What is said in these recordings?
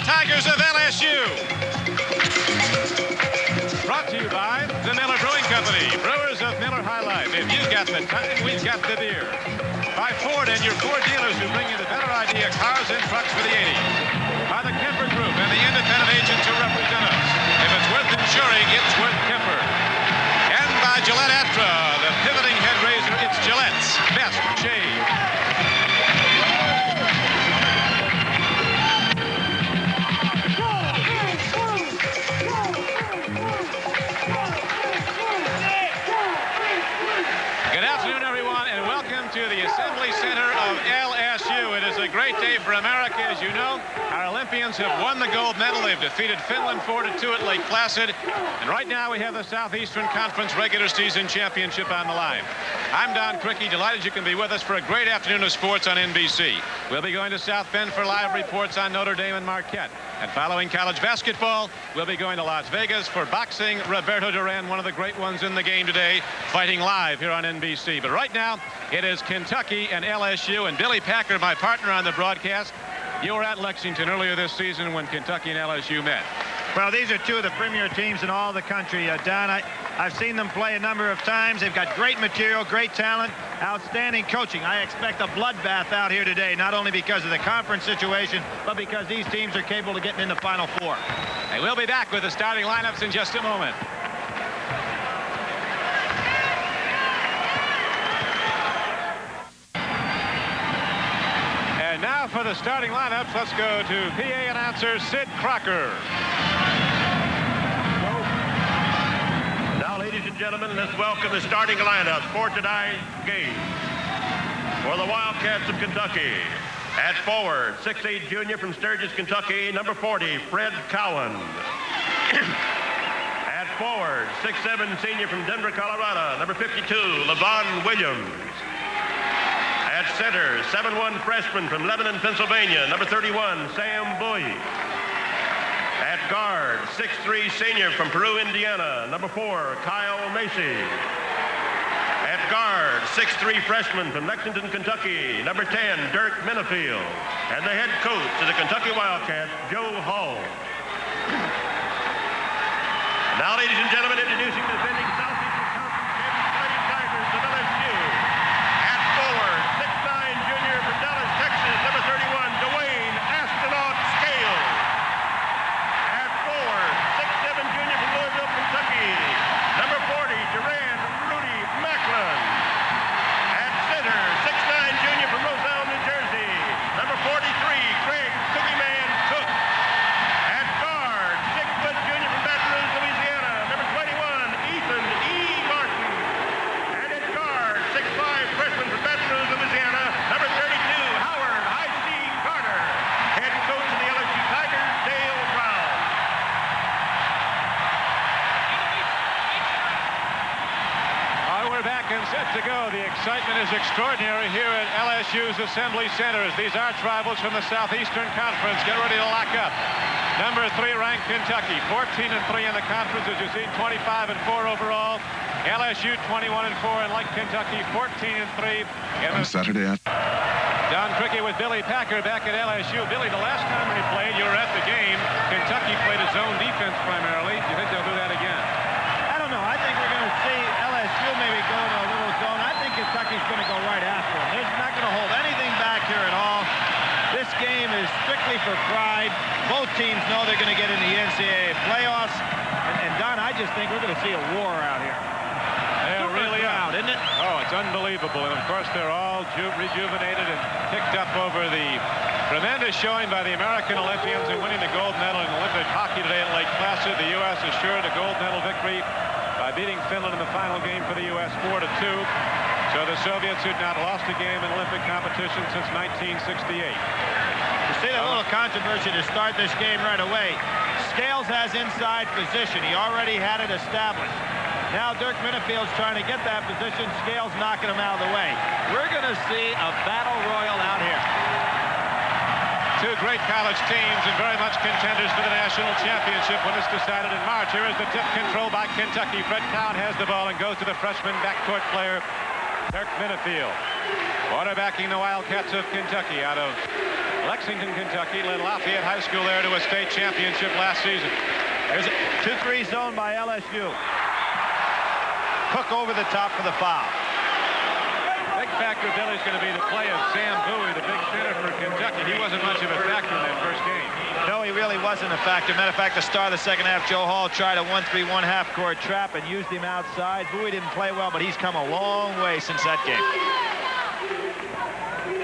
Tigers of LSU. Brought to you by the Miller Brewing Company, brewers of Miller High Life. If you've got the time, we've got the beer. By Ford and your Ford dealers who bring you the better idea cars and trucks for the 80s. By the Kemper Group and the independent agents who represent us. If it's worth insuring, it's worth Kemper. And by Gillette Atra, the pivoting head razor. It's Gillette's best shave. Good afternoon, everyone, and welcome to the Assembly Center of LSU. It is a great day for America. As you know, our Olympians have won the gold medal. They've defeated Finland 4-2 at Lake Placid. And right now we have the Southeastern Conference regular season championship on the line. I'm Don Crickey. Delighted you can be with us for a great afternoon of sports on NBC. We'll be going to South Bend for live reports on Notre Dame and Marquette. And following college basketball, we'll be going to Las Vegas for boxing. Roberto Duran, one of the great ones in the game today, fighting live here on NBC. But right now, it is Kentucky and LSU. And Billy Packer, my partner on the broadcast, you were at Lexington earlier this season when Kentucky and LSU met. Well, these are two of the premier teams in all the country. Don, I've seen them play a number of times. They've got great material, great talent, outstanding coaching. I expect a bloodbath out here today, not only because of the conference situation, but because these teams are capable of getting in the Final Four. And we'll be back with the starting lineups in just a moment. And now for the starting lineups, let's go to PA announcer Sid Crocker. Now, ladies and gentlemen, let's welcome the starting lineup for tonight's game. For the Wildcats of Kentucky, at forward, 6'8" junior from Sturgis, Kentucky, number 40, Fred Cowan. At forward, 6'7" senior from Denver, Colorado, number 52, LaVon Williams. At center, 7'1" freshman from Lebanon, Pennsylvania, number 31, Sam Bowie. At guard, 6'3" senior from Peru, Indiana, number 4, Kyle Macy. At guard, 6'3" freshman from Lexington, Kentucky, number 10, Dirk Minifield. And the head coach of the Kentucky Wildcats, Joe Hall. Now, ladies and gentlemen, introducing the defending Southeastern Conference Fighting Tigers of LSU. At forward, 6'9" junior from Dallas, Texas, number 31, Dwayne Astronaut Scales. At forward, 6'7" junior from Louisville, Kentucky, number 40, Duran Rudy Macklin. At center, 6'9" junior from Roselle, New Jersey, number 43, Craig Coogieman Cook. At guard, 6' junior from Baton Rouge, Louisiana, number 21, Ethan E. Martin. And at guard, 6'5" freshman from Baton Rouge, Louisiana, number 32, Howard I.C. Carter. Head coach of the LSU Tigers, Dale Brown. We're back and set to go. The excitement is extraordinary here at LSU's Assembly Center as these arch rivals from the Southeastern Conference get ready to lock up. Number 3 ranked Kentucky, 14-3 in the conference, as you see, 25-4 overall. LSU 21-4, and like Kentucky, 14-3 on Saturday after. Don Crickey with Billy Packer back at LSU. Billy, the last time we played, you were at the game. Kentucky played a zone defense primarily. Do you think they'll do that again? I don't know. I think we're going to see LSU maybe go to a little zone. I think Kentucky's going to go right after them. They're not going to hold anything back here at all. This game is strictly for pride. Both teams know they're going to get in the NCAA playoffs. And Don, I just think we're going to see a war out here. They really are, isn't it? Oh, it's unbelievable. And, of course, they're all rejuvenated and picked up over the tremendous showing by the American Olympians in winning the gold medal in Olympic hockey today at Lake Placid. The U.S. assured a gold medal victory by beating Finland in the final game for the U.S. 4-2. So the Soviets had not lost a game in Olympic competition since 1968. You see a little controversy to start this game right away. Scales has inside position. He already had it established. Now Dirk Minifield's trying to get that position. Scales knocking him out of the way. We're going to see a battle royal out here. Two great college teams and very much contenders for the national championship when it's decided in March. Here is the tip control by Kentucky. Fred Cowan has the ball and goes to the freshman backcourt player, Dirk Minifield. Quarterbacking the Wildcats of Kentucky out of Lexington, Kentucky led Lafayette High School there to a state championship last season. There's a 2-3 zone by LSU. Cook over the top for the foul. Big factor, Billy, is going to be the play of Sam Bowie, the big center for Kentucky. He wasn't much of a factor in that first game. No, he really wasn't a factor. Matter of fact, the start of the second half, Joe Hall tried a 1-3, 1 half-court trap and used him outside. Bowie didn't play well, but he's come a long way since that game.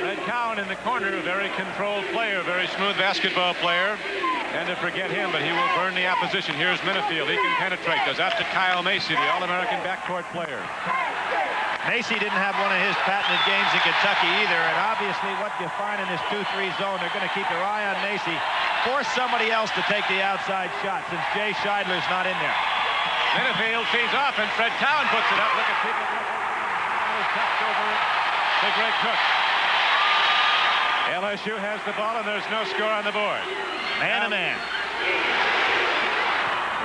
Red Cowan in the corner, a very controlled player, very smooth basketball player. And to forget him, but he will burn the opposition. Here's Minifield. He can penetrate. Goes out to Kyle Macy, the All-American backcourt player. Macy didn't have one of his patented games in Kentucky either, and obviously what you find in this 2-3 zone, they're going to keep their eye on Macy, force somebody else to take the outside shot since Jay Scheidler's not in there. Minifield feeds off, and Fred Cowan puts it up. Look at people. Tucked over to Greg Cook. LSU has the ball, and there's no score on the board. Man-to-man.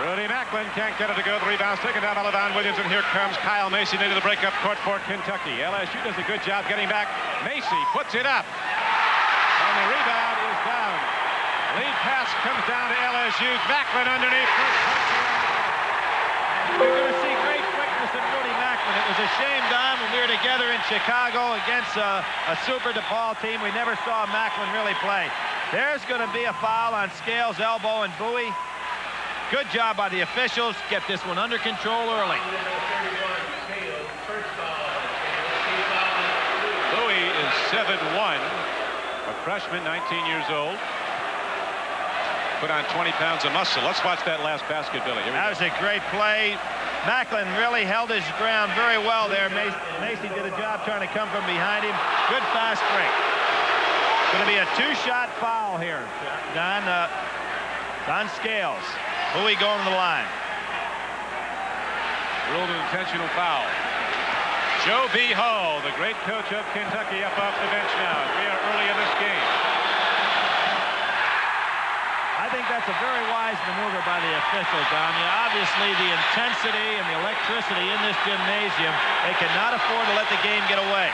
Rudy Macklin can't get it to go. The rebound's taken down by LeVon Williams, and here comes Kyle Macy into the breakup court for Kentucky. LSU does a good job getting back. Macy puts it up, and the rebound is down. Lead pass comes down to LSU. Macklin underneath. You're going to see great quickness in Rudy Macklin. It was a shame, Don, when we were together in Chicago against a Super DePaul team, we never saw Macklin really play. There's going to be a foul on Scales, elbow, and Bowie. Good job by the officials. Get this one under control early. Bowie is 7'1", a freshman, 19 years old. Put on 20 pounds of muscle. Let's watch that last basket, Billy. That was a great play. Macklin really held his ground very well there. Macy did a job trying to come from behind him. Good fast break. Going to be a two-shot foul here. Don Scales. Bowie going to the line. Ruled an intentional foul. Joe B. Hall, the great coach of Kentucky, up off the bench now. We are early in this game. I think that's a very wise maneuver by the officials, Don. Obviously, the intensity and the electricity in this gymnasium, they cannot afford to let the game get away.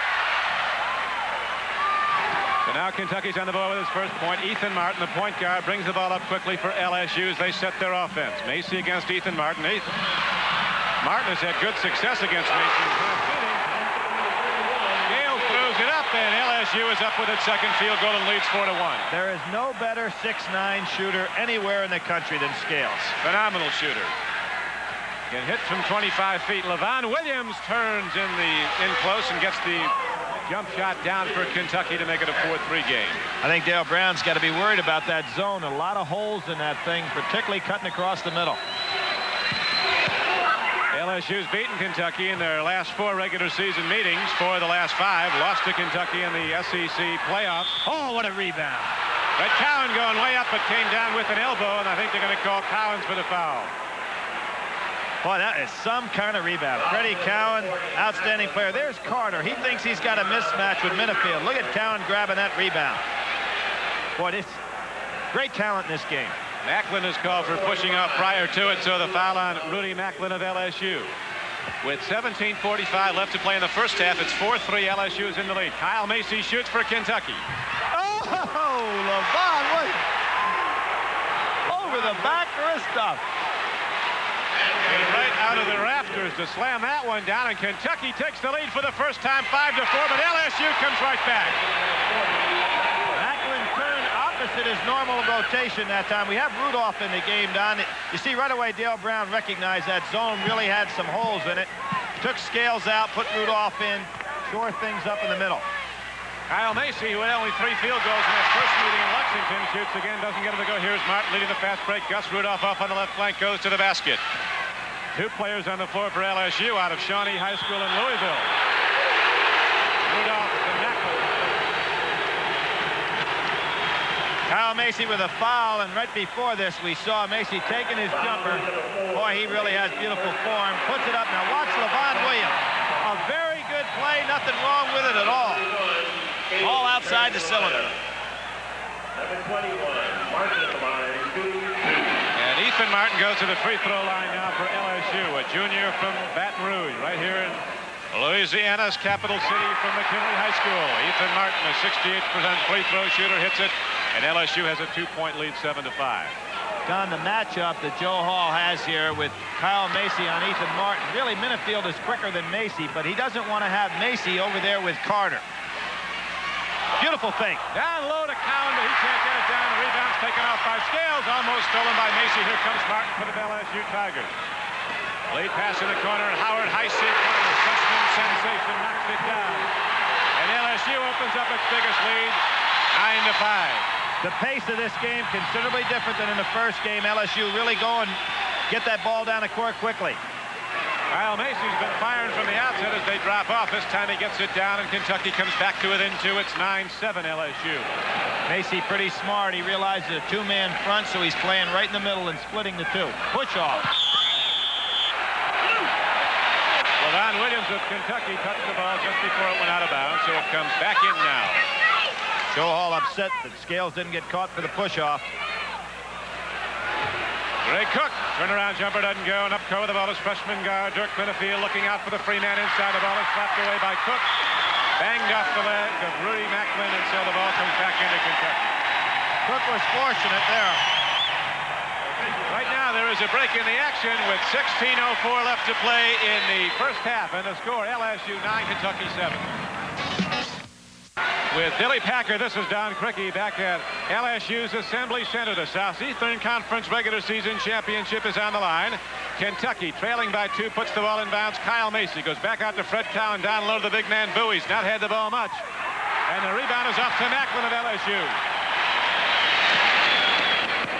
So now Kentucky's on the ball with his first point. Ethan Martin, the point guard, brings the ball up quickly for LSU as they set their offense. Macy against Ethan Martin. Martin has had good success against Macy. Scales throws it up, and LSU is up with its second field goal and leads 4-1. There is no better 6'9" shooter anywhere in the country than Scales. Phenomenal shooter. Can hit from 25 feet. LeVon Williams turns in close and gets the jump shot down for Kentucky to make it a 4-3 game. I think Dale Brown's got to be worried about that zone. A lot of holes in that thing, particularly cutting across the middle. LSU's beaten Kentucky in their last 4 regular season meetings. 4 of the last 5. Lost to Kentucky in the SEC playoffs. Oh, what a rebound. But Cowan going way up, but came down with an elbow, and I think they're going to call Cowens for the foul. Boy, that is some kind of rebound. Freddie Cowan, outstanding player. There's Carter. He thinks he's got a mismatch with Minifield. Look at Cowan grabbing that rebound. Boy, this great talent in this game. Macklin is called for pushing off prior to it, so the foul on Rudy Macklin of LSU. With 17:45 left to play in the first half, it's 4-3. LSU is in the lead. Kyle Macy shoots for Kentucky. Oh, LeVon Williams. Over the back wrist stuff. Right out of the rafters to slam that one down, and Kentucky takes the lead for the first time, 5-4, but LSU comes right back. Macklin turned opposite his normal rotation that time. We have Rudolph in the game, Don. You see right away Dale Brown recognized that zone really had some holes in it. Took Scales out, put Rudolph in, shore things up in the middle. Kyle Macy, who had only 3 field goals in that first meeting in Lexington, shoots again, doesn't get it to go. Here's Martin leading the fast break. Gus Rudolph off on the left flank, goes to the basket. 2 players on the floor for LSU out of Shawnee High School in Louisville. Rudolph and Macklin. Kyle Macy with a foul, and right before this we saw Macy taking his jumper. Boy, he really has beautiful form. Puts it up. Now watch LeVon Williams. A very good play, nothing wrong with it at all. All outside the cylinder. Number 21, Martin at the line. And Ethan Martin goes to the free throw line now for LSU, a junior from Baton Rouge, right here in Louisiana's capital city from McKinley High School. Ethan Martin, a 68% free throw shooter, hits it, and LSU has a 2-point lead, 7-5. Don, the matchup that Joe Hall has here with Kyle Macy on Ethan Martin. Really, Minifield is quicker than Macy, but he doesn't want to have Macy over there with Carter. Beautiful fake. Down low to Cowan, but he can't get it down. The rebound's taken off by Scales, almost stolen by Macy. Here comes Martin for the LSU Tigers. Lead pass in the corner, and Howard Heisey, freshman sensation, knocks it down. And LSU opens up its biggest lead, 9-5. The pace of this game considerably different than in the first game. LSU really go and get that ball down the court quickly. Kyle Macy's been firing from the outset as they drop off. This time he gets it down, and Kentucky comes back to within 2. It's 9-7 LSU. Macy pretty smart. He realizes a two-man front, so he's playing right in the middle and splitting the two. Push off. Levon Williams of Kentucky touched the ball just before it went out of bounds, so it comes back in now. Joe Hall upset that Scales didn't get caught for the push-off. Greg Cook, turnaround jumper doesn't go, and up with the ball is freshman guard Dirk Minifield looking out for the free man inside. The ball is slapped away by Cook. Banged off the leg of Rudy Macklin, and so the ball comes back into Kentucky. Cook was fortunate there. Right now there is a break in the action with 16:04 left to play in the first half, and the score LSU 9, Kentucky 7. With Billy Packer, this is Don Crickey back at LSU's Assembly Center. The Southeastern Conference regular season championship is on the line. Kentucky trailing by 2, puts the ball in bounds. Kyle Macy goes back out to Fred Cowan, down low to the big man Bowie's not had the ball much, and the rebound is off to Macklin of LSU.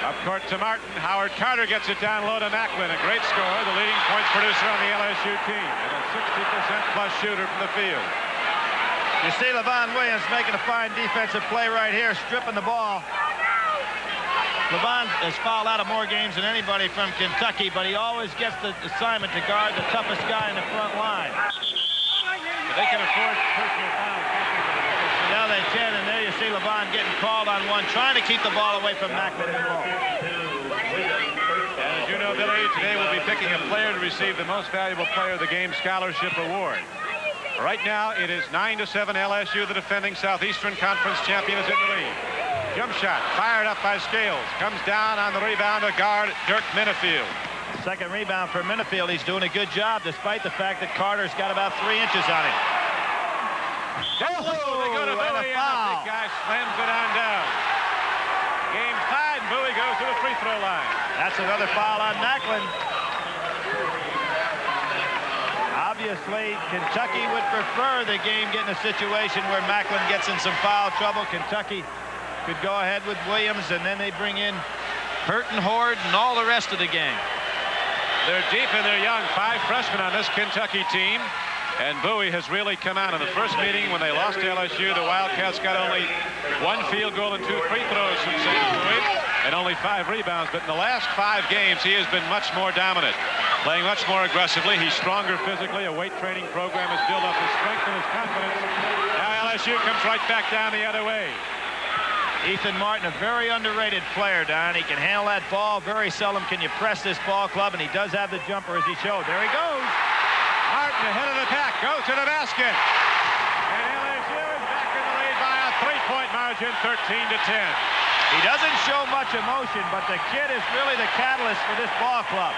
Up court to Martin. Howard Carter gets it down low to Macklin. A great score, the leading points producer on the LSU team, and a 60% plus shooter from the field. You see Levon Williams making a fine defensive play right here, stripping the ball. Levon has fouled out of more games than anybody from Kentucky, but he always gets the assignment to guard the toughest guy in the front line. But they can afford personal fouls. Now they can, and there you see Levon getting called on one, trying to keep the ball away from Macklin and ball. And as you know, Billy, today we'll be picking a player to receive the most valuable player of the game scholarship award. Right now, it is 9-7 LSU, the defending Southeastern Conference champion, is in the lead. Jump shot fired up by Scales. Comes down on the rebound to guard Dirk Minifield. Second rebound for Minifield. He's doing a good job despite the fact that Carter's got about 3 inches on him. They go to Bowie, and the big guy slams it on down. Game 5, Bowie goes to the free throw line. That's another foul on Macklin. Obviously, Kentucky would prefer the game get in a situation where Macklin gets in some foul trouble. Kentucky could go ahead with Williams, and then they bring in Burton, Horde, and all the rest of the game. They're deep and they're young. 5 freshmen on this Kentucky team. And Bowie has really come out. In the first meeting when they lost to LSU, the Wildcats got only 1 field goal and 2 free throws from St. Bowie, and only 5 rebounds. But in the last 5 games, he has been much more dominant, playing much more aggressively. He's stronger physically. A weight training program has built up his strength and his confidence. Now LSU comes right back down the other way. Ethan Martin, a very underrated player, Don. He can handle that ball. Very seldom can you press this ball club, and he does have the jumper as he showed. There he goes. Martin ahead of the pack, goes to the basket. And LSU is back in the lead by a 3-point margin, 13-10. He doesn't show much emotion, but the kid is really the catalyst for this ball club.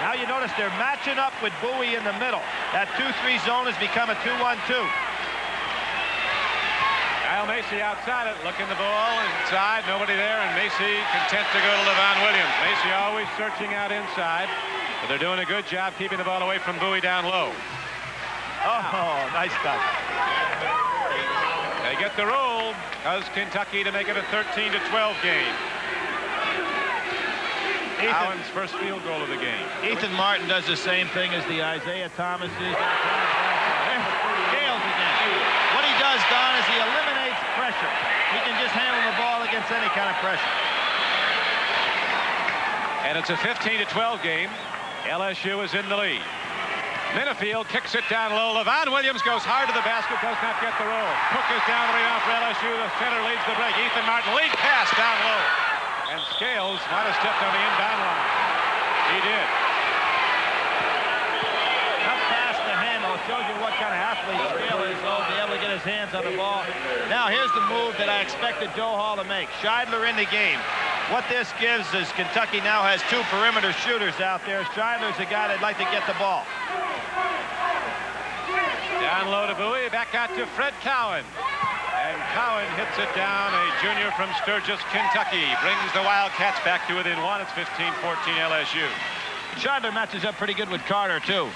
Now you notice they're matching up with Bowie in the middle. That 2-3 zone has become a 2-1-2. Kyle Macy outside it, looking the ball inside, nobody there, and Macy content to go to Levon Williams. Macy always searching out inside, but they're doing a good job keeping the ball away from Bowie down low. Oh, nice touch. They get the roll, because Kentucky to make it a 13-12 game. Allen's first field goal of the game. Ethan Martin does the same thing as the Isaiah Thomases. Scales again. What he does, Don, is he eliminates pressure. He can just handle the ball against any kind of pressure. And it's a 15-12 game. LSU is in the lead. Minifield kicks it down low. Levon Williams goes hard to the basket, does not get the roll. Cook is down the rebound for LSU. The center leads the break. Ethan Martin, lead pass down low. And Scales might have stepped on the inbound line. He did. Tough the move that I expected Joe Hall to make. Scheidler in the game. What this gives is Kentucky now has 2 perimeter shooters out there. Scheidler's the guy that'd like to get the ball. Down low to Bowie, back out to Fred Cowan. And Cowan hits it down, a junior from Sturgis, Kentucky. Brings the Wildcats back to within 1. It's 15-14 LSU. Scheidler matches up pretty good with Carter, too.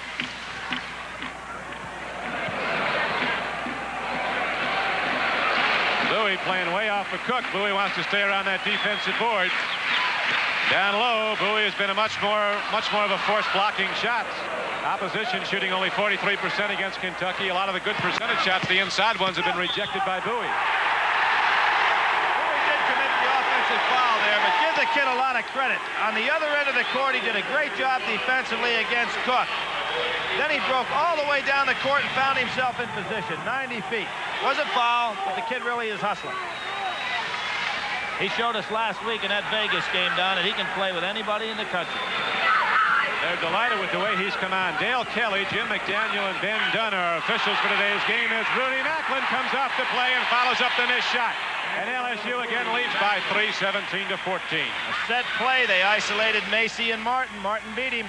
Bowie playing way off of Cook. Bowie wants to stay around that defensive board. Down low, Bowie has been a much more of a force blocking shots. Opposition shooting only 43% against Kentucky. A lot of the good percentage shots, the inside ones, have been rejected by Bowie. Bowie did commit the offensive foul there, but give the kid a lot of credit. On the other end of the court, he did a great job defensively against Cook. Then he broke all the way down the court and found himself in position, 90 feet. Was a foul, but the kid really is hustling. He showed us last week in that Vegas game down that he can play with anybody in the country. They're delighted with the way he's come on. Dale Kelly, Jim McDaniel, and Ben Dunn are officials for today's game as Rudy Macklin comes off to play and follows up the missed shot. And LSU again leads by 3, 17-14. A set play. They isolated Macy and Martin. Martin beat him.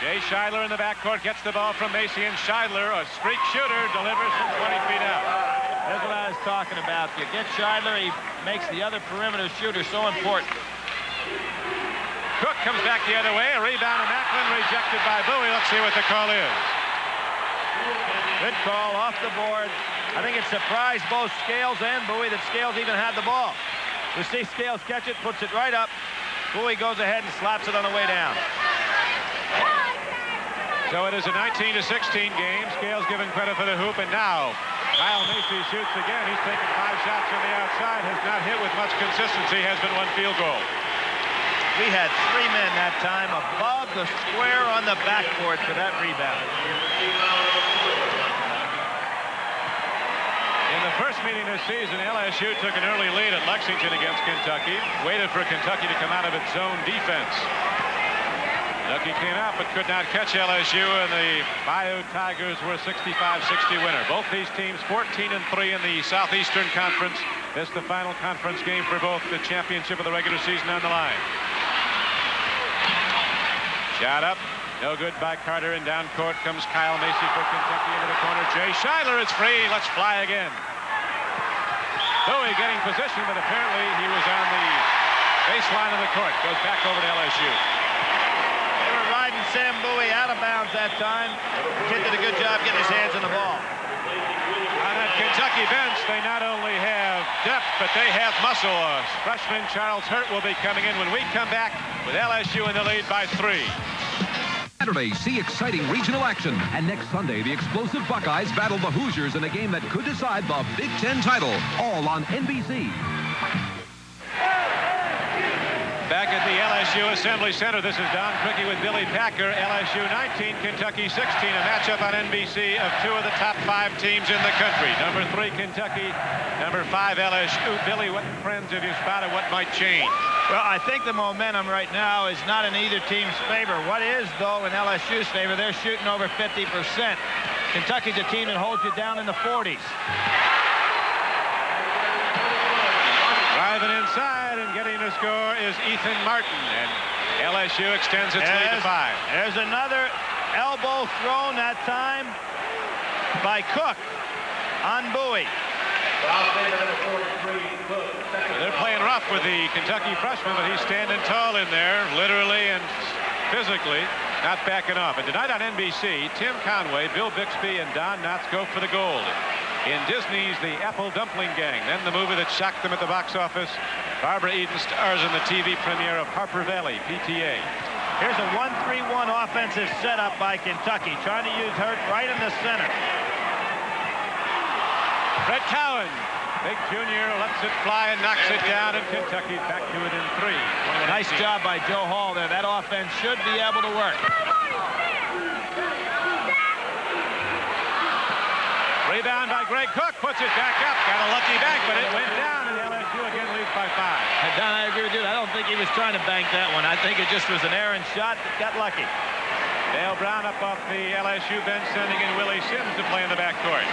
Jay Scheidler in the backcourt gets the ball from Macy, and Scheidler, a streak shooter, delivers from 20 feet out. That's what I was talking about. You get Scheidler, he makes the other perimeter shooter so important. Cook comes back the other way. A rebound, and Macklin rejected by Bowie. Let's see what the call is. Good call off the board. I think it surprised both Scales and Bowie that Scales even had the ball. You see Scales catch it, puts it right up. Bowie goes ahead and slaps it on the way down. So it is a 19-16 game. Scales given credit for the hoop, and now Kyle Macy shoots again. He's taken 5 shots from the outside, has not hit with much consistency, has been 1 field goal. We had 3 men that time above the square on the backboard for that rebound. In the first meeting this season, LSU took an early lead at Lexington against Kentucky, waited for Kentucky to come out of its zone defense. Kentucky came out but could not catch LSU, and the Bayou Tigers were a 65-60 winner. Both these teams 14-3 in the Southeastern Conference. This is the final conference game for both. The championship of the regular season on the line. Shot up, no good by Carter, and down court comes Kyle Macy for Kentucky into the corner. Jay Scheidler is free. Let's fly again. Bowie getting position, but apparently he was on the baseline of the court. Goes back over to LSU. They were riding Sam Bowie out of bounds that time. The kid did a good job getting his hands on the ball. On that Kentucky bench, they not only have depth, but they have muscle. Freshman Charles Hurt will be coming in when we come back with LSU in the lead by 3. Saturday, see exciting regional action. And next Sunday, the explosive Buckeyes battle the Hoosiers in a game that could decide the Big Ten title. All on NBC. Back at the LSU Assembly Center, this is Don Crickey with Billy Packer. LSU 19, Kentucky 16. A matchup on NBC of 2 of the top 5 teams in the country. Number 3, Kentucky. Number 5, LSU. Billy, what trends have you spotted? What might change? Well, I think the momentum right now is not in either team's favor. What is, though, in LSU's favor, they're shooting over 50%. Kentucky's a team that holds you down in the 40s. Driving inside and getting the score is Ethan Martin, and LSU extends its lead to 5. There's another elbow thrown that time by Cook on Bowie. They're playing rough with the Kentucky freshman, but he's standing tall in there, literally and physically, not backing off. And tonight on NBC, Tim Conway, Bill Bixby, and Don Knotts go for the gold. In Disney's The Apple Dumpling Gang, then the movie that shocked them at the box office, Barbara Eden stars in the TV premiere of Harper Valley, PTA. Here's a 1-3-1 offensive setup by Kentucky, trying to use Hurt right in the center. Fred Cowan, big junior, lets it fly and knocks it down, and Kentucky's back to it in 3. Nice job by Joe Hall there. That offense should be able to work. Rebound by Greg Cook, puts it back up. Got a lucky bank, but it went down, and LSU again leads by 5. Don, I agree with you. I don't think he was trying to bank that one. I think it just was an errant shot that got lucky. Dale Brown up off the LSU bench, sending in Willie Sims to play in the backcourt.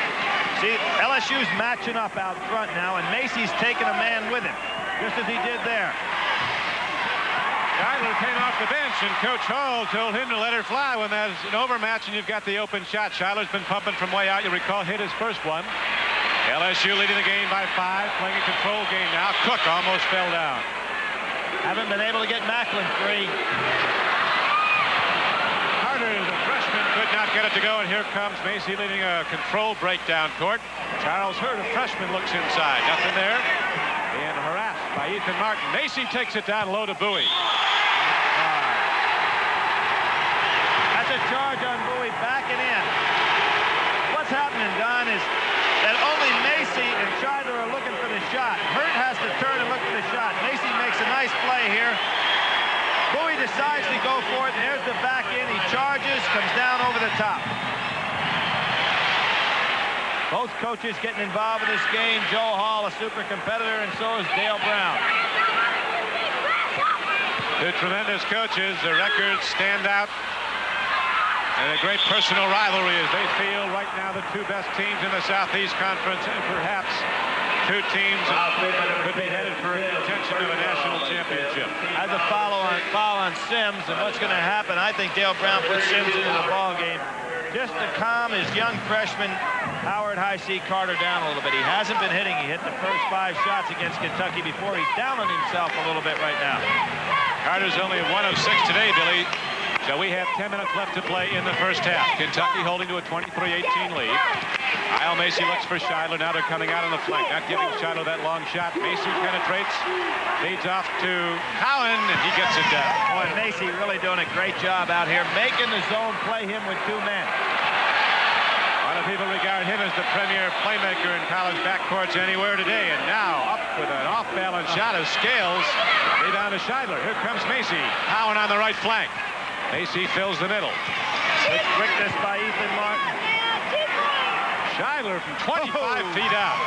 See, LSU's matching up out front now, and Macy's taking a man with him, just as he did there. Scheidler came off the bench, and Coach Hall told him to let her fly when there's an overmatch and you've got the open shot. Scheidler's been pumping from way out. You recall, hit his first one. LSU leading the game by 5, playing a control game now. Cook almost fell down. Haven't been able to get Macklin free. Carter, the freshman, could not get it to go, and here comes Macy leading a control breakdown court. Charles Hurt, a freshman, looks inside. Nothing there. And harassed by Ethan Martin. Macy takes it down low to Bowie. That's a charge on Bowie, backing in. What's happening, Don, is that only Macy and Scheidler are looking for the shot. Hurt has to turn and look for the shot. Macy makes a nice play here. Bowie decides to go for it, and there's the back in. He charges, comes down over the top. Both coaches getting involved in this game. Joe Hall, a super competitor, and so is Dale Brown. Two tremendous coaches. The records stand out. And a great personal rivalry as they feel right now the two best teams in the Southeast Conference, and perhaps two teams that could be headed for contention of a national championship. As a foul on Sims, and what's going to happen, I think Dale Brown puts Sims into the ball game just to calm his young freshman Howard High-C Carter down a little bit. He hasn't been hitting. He hit the first 5 shots against Kentucky before. He's down on himself a little bit right now. Carter's only 1 of 6 today, Billy. So we have 10 minutes left to play in the first half. Kentucky holding to a 23-18 lead. Kyle Macy looks for Scheidler. Now they're coming out on the flank, not giving Scheidler that long shot. Macy penetrates, feeds off to Cowan, and he gets it down. Boy, Macy really doing a great job out here, making the zone play him with 2 men. A lot of people regard him as the premier playmaker in college backcourts anywhere today. And now up with an off-balance shot of Scales. Rebound to Scheidler. Here comes Macy. Cowan on the right flank. Macy fills the middle. Good quickness by Ethan Martin. Scheidler from 25 feet out.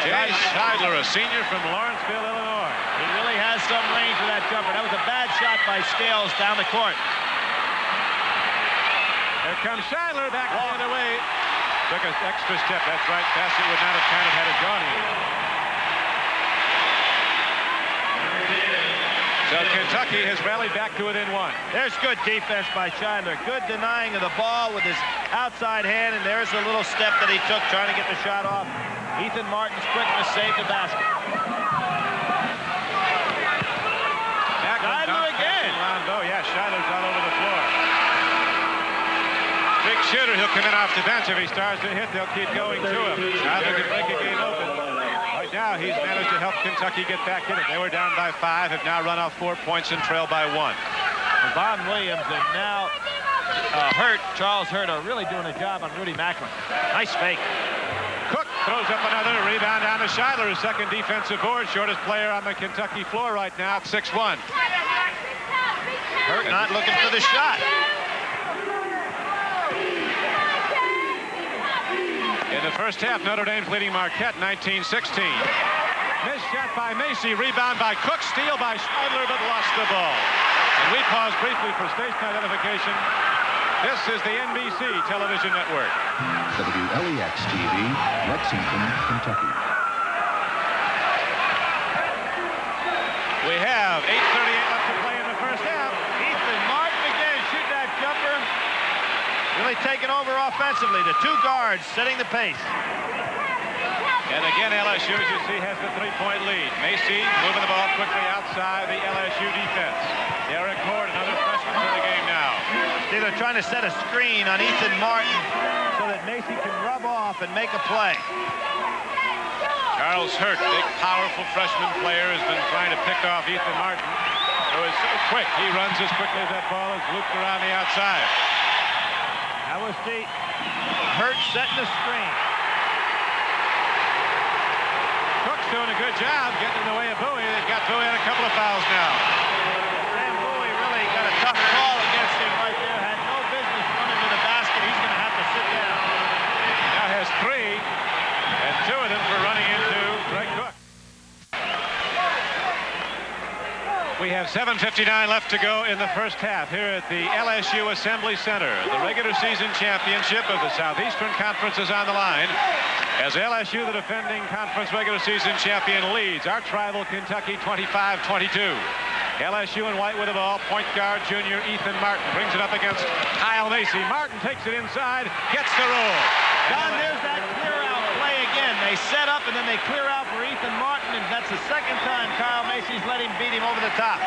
Jay Scheidler, a senior from Lawrenceville, Illinois. He really has some range for that jumper. That was a bad shot by Scales down the court. Here comes Scheidler back the other way. Took an extra step. That's right. Bassett would not have counted had it gone in. So Kentucky has rallied back to within 1. There's good defense by Scheidler. Good denying of the ball with his outside hand, and there's a little step that he took trying to get the shot off. Ethan Martin's quickness saved the basket. Scheidler again. Oh, yeah, Scheidler's all over the floor. Big shooter. He'll come in off the bench. If he starts to hit, they'll keep going to him. Scheidler can break a game open. Right now, he's managed to help Kentucky get back in it. They were down by 5, have now run off 4 points and trail by 1. Von Williams and now Charles Hurt are really doing a job on Rudy Macklin. Nice fake. Cook throws up another rebound down to Scheidler, his second defensive board. Shortest player on the Kentucky floor right now at 6'1". Hurt not looking for the shot. In the first half, Notre Dame's leading Marquette 19-16. Missed shot by Macy, rebound by Cook, steal by Scheidler, but lost the ball. And we pause briefly for station identification. This is the NBC television network. WLEX-TV, Lexington, Kentucky. We have 8:38 left to play in the first half. Ethan Martin again shooting that jumper. Really taking over offensively. The 2 guards setting the pace. And again, LSU, as you see, has the 3-point lead. Macy moving the ball quickly outside the LSU defense. Derek Horde, another freshman for the game now. See, they're trying to set a screen on Ethan Martin so that Macy can rub off and make a play. Charles Hurt, big, powerful freshman player, has been trying to pick off Ethan Martin, who is so quick. He runs as quickly as that ball is looped around the outside. That was the Hurt setting the screen. Cook's doing a good job getting in the way of Bowie. They've got Bowie on a couple of fouls now. Sam Bowie really got a tough call against him right there. Had no business running to the basket. He's going to have to sit down. Now has 3, and 2 of them for running into Greg Cook. We have 7:59 left to go in the first half here at the LSU Assembly Center. The regular season championship of the Southeastern Conference is on the line as LSU, the defending conference regular season champion, leads arch rival Kentucky 25-22. LSU in white with the ball. Point guard junior Ethan Martin brings it up against Kyle Macy. Martin takes it inside, gets the roll. Don, there's that clear out play again. They set up and then they clear out for Ethan Martin, and that's the second time Kyle Macy's let him beat him over the top.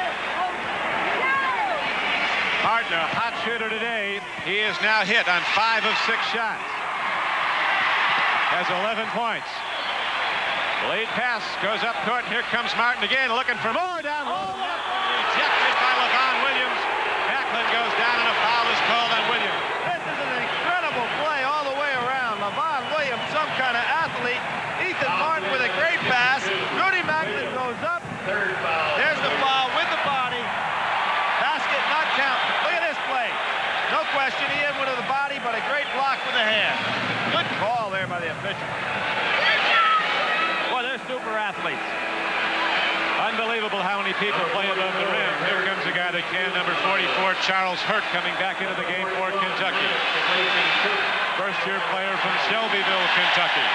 Martin, a hot shooter today. He is now hit on 5 of 6 shots. Has 11 points. Lead pass goes up court. Here comes Martin again, looking for more down low. Rejected by LeVon Williams. Macklin goes down and a foul is called on Williams. This is an incredible play all the way around. LeVon Williams, some kind of athlete. Ethan Martin with a great pass. Rudy Macklin goes up. There's the foul with the body. Basket not count. Look at this play. No question, he had one of the body, but a great block with the hand. Good call there by the official. Boy, they're super athletes. Unbelievable how many people play above the rim. Here comes a guy that can, number 44, Charles Hurt, coming back into the game for Kentucky. First-year player from Shelbyville, Kentucky.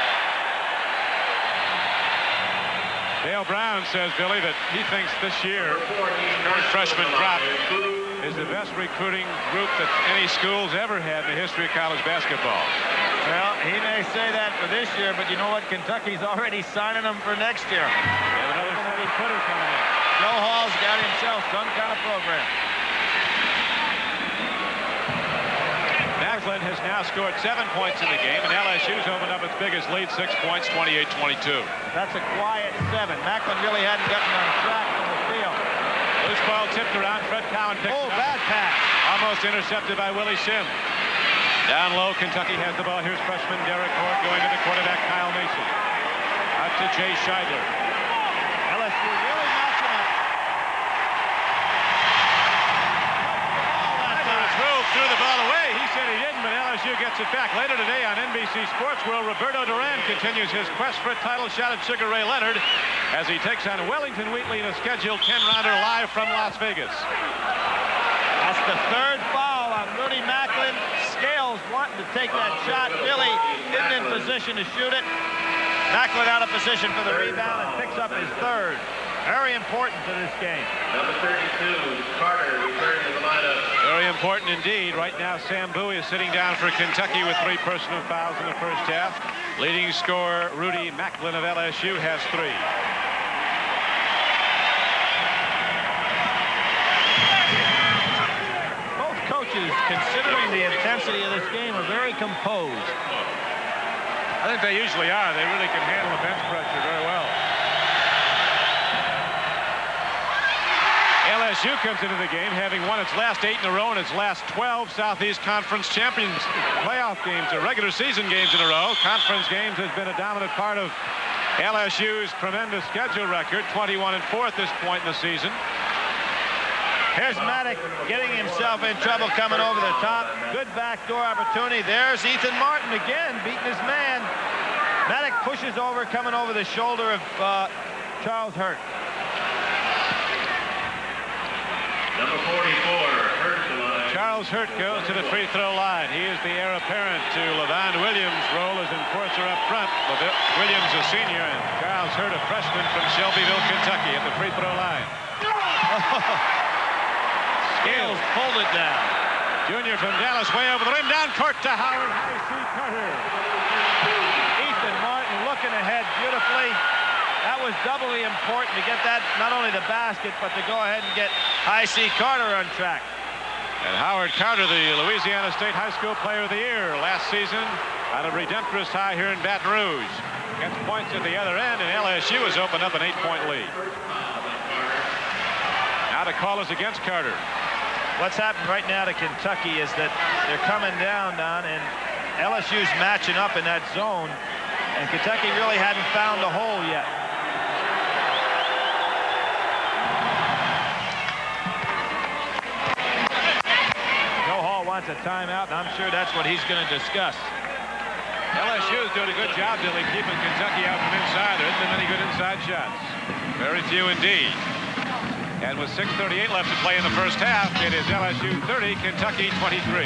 Dale Brown says, Billy, that he thinks this year, freshman crop is the best recruiting group that any school's ever had in the history of college basketball. Well, he may say that for this year, but you know what? Kentucky's already signing them for next year. They have another 70-footer coming in. Joe Hall's got himself some kind of program. Macklin has now scored 7 points in the game, and LSU's opened up its biggest lead, 6 points, 28-22. That's a quiet 7. Macklin really hadn't gotten on track from the field. Loose ball tipped around. Fred Cowan picks it up. Bad pass. Almost intercepted by Willie Sims. Down low, Kentucky has the ball. Here's freshman Derek Hort going to the quarterback, Kyle Mason. Out to Jay Scheidler. LSU really matching up. Threw the ball away. He said he didn't, but LSU gets it back. Later today on NBC Sports World, Roberto Duran continues his quest for a title shot at Sugar Ray Leonard as he takes on Wellington Wheatley in a scheduled 10-rounder live from Las Vegas. That's the third foul on Rudy Macklin. Scales wanting to take that shot. Billy isn't in position to shoot it. Macklin out of position for the rebound and picks up his third. Very important to this game. Number 32, Carter, returning to the lineup. Very important indeed. Right now, Sam Bowie is sitting down for Kentucky with 3 personal fouls in the first half. Leading scorer Rudy Macklin of LSU has 3. Both coaches, considering the intensity of this game, are very composed. I think they usually are. They really can handle the bench pressure very well. LSU comes into the game having won its last 8 in a row and its last 12 Southeast Conference Champions playoff games or regular season games in a row. Conference games has been a dominant part of LSU's tremendous schedule record, 21-4 at this point in the season. Here's Maddox getting himself in trouble coming over the top. Good backdoor opportunity. There's Ethan Martin again beating his man. Maddox pushes over, coming over the shoulder of Charles Hurt. Number 44, Hurt to line. Charles Hurt goes to the free throw line. He is the heir apparent to LeVon Williams' role as enforcer up front. Williams, a senior, and Charles Hurt, a freshman from Shelbyville, Kentucky, at the free throw line. Scales pulled it down. Junior from Dallas, way over the rim, down court to Howard. Carter. Ethan Martin looking ahead beautifully. That was doubly important to get that, not only the basket, but to go ahead and get I.C. Carter on track. And Howard Carter, the Louisiana State High School Player of the Year last season out of Redemptorist High here in Baton Rouge. Gets points at the other end, and LSU has opened up an 8-point lead. Now the call is against Carter. What's happened right now to Kentucky is that they're coming down, Don, and LSU's matching up in that zone, and Kentucky really hadn't found a hole yet. Wants a timeout, and I'm sure that's what he's going to discuss. LSU is doing a good job, Billy, keeping Kentucky out from inside. There isn't many good inside shots. Very few indeed. And with 6:38 left to play in the first half, it is LSU 30, Kentucky 23.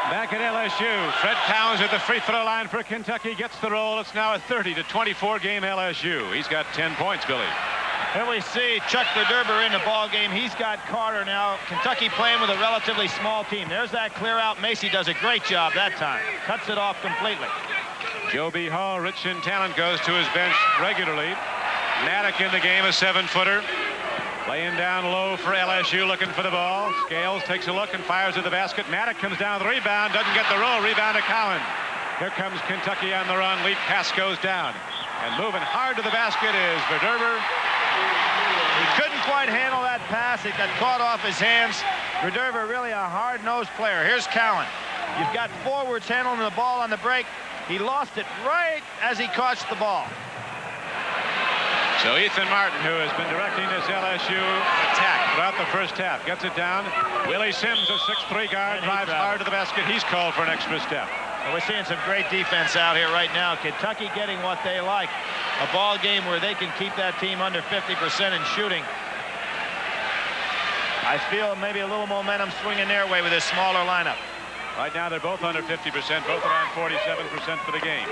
Back at LSU, Fred Towns at the free throw line for Kentucky gets the roll. It's now a 30-24 game LSU. He's got 10 points, Billy. Here we see Chuck Verderber in the ball game. He's got Carter now. Kentucky playing with a relatively small team. There's that clear out. Macy does a great job that time. Cuts it off completely. Joe B. Hall, rich in talent, goes to his bench regularly. Maddock in the game, a 7-footer. Laying down low for LSU, looking for the ball. Scales takes a look and fires at the basket. Maddock comes down with the rebound, doesn't get the roll. Rebound to Cowan. Here comes Kentucky on the run. Lead pass goes down. And moving hard to the basket is Verderber. He couldn't quite handle that pass. It got caught off his hands. Verderber really a hard-nosed player. Here's Cowan. You've got forwards handling the ball on the break. He lost it right as he caught the ball. So Ethan Martin, who has been directing this LSU attack throughout the first half, gets it down. Willie Sims, a 6'3" guard, drives hard to the basket. He's called for an extra step. And we're seeing some great defense out here right now. Kentucky getting what they like. A ball game where they can keep that team under 50% in shooting. I feel maybe a little momentum swinging their way with this smaller lineup. Right now they're both under 50%, both around 47% for the game.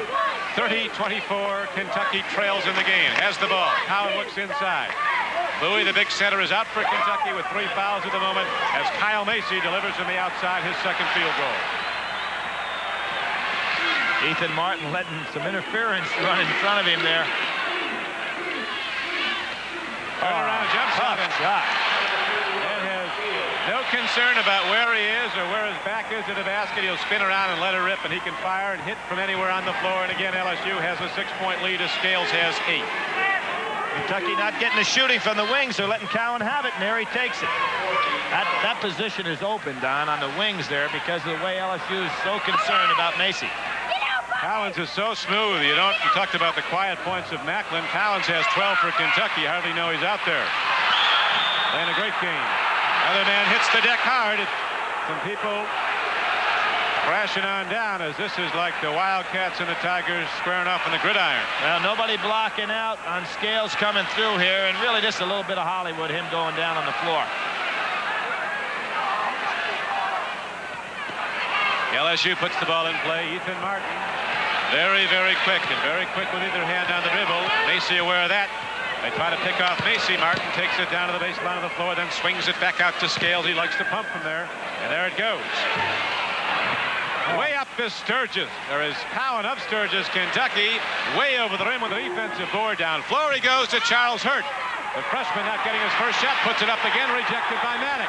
30-24, Kentucky trails in the game. Has the ball. Cowan looks inside. Bowie, the big center, is out for Kentucky with 3 fouls at the moment as Kyle Macy delivers from the outside his second field goal. Ethan Martin letting some interference run in front of him there. Turnaround jump shot. And has no concern about where he is or where his back is to the basket. He'll spin around and let it rip, and he can fire and hit from anywhere on the floor. And again, LSU has a 6-point lead as Scales has 8. Kentucky not getting the shooting from the wings. They're letting Cowan have it, and there he takes it. That position is open, Don, on the wings there because of the way LSU is so concerned about Macy. Collins is so smooth. You talked about the quiet points of Macklin. Collins has 12 for Kentucky. Hardly know he's out there. Playing a great game. Other man hits the deck hard. Some people crashing on down as this is like the Wildcats and the Tigers squaring off on the gridiron. Well, nobody blocking out on Scales coming through here, and really just a little bit of Hollywood, him going down on the floor. LSU puts the ball in play. Ethan Martin. Very, very quick with either hand on the dribble. Macy aware of that. They try to pick off Macy. Martin takes it down to the baseline of the floor, then swings it back out to Scales. He likes to pump from there, and there it goes. Way up is Sturgis. There is Cowan of Sturgis, Kentucky. Way over the rim with the defensive board down. Floor he goes to Charles Hurt. The freshman not getting his first shot, puts it up again, rejected by Maddock.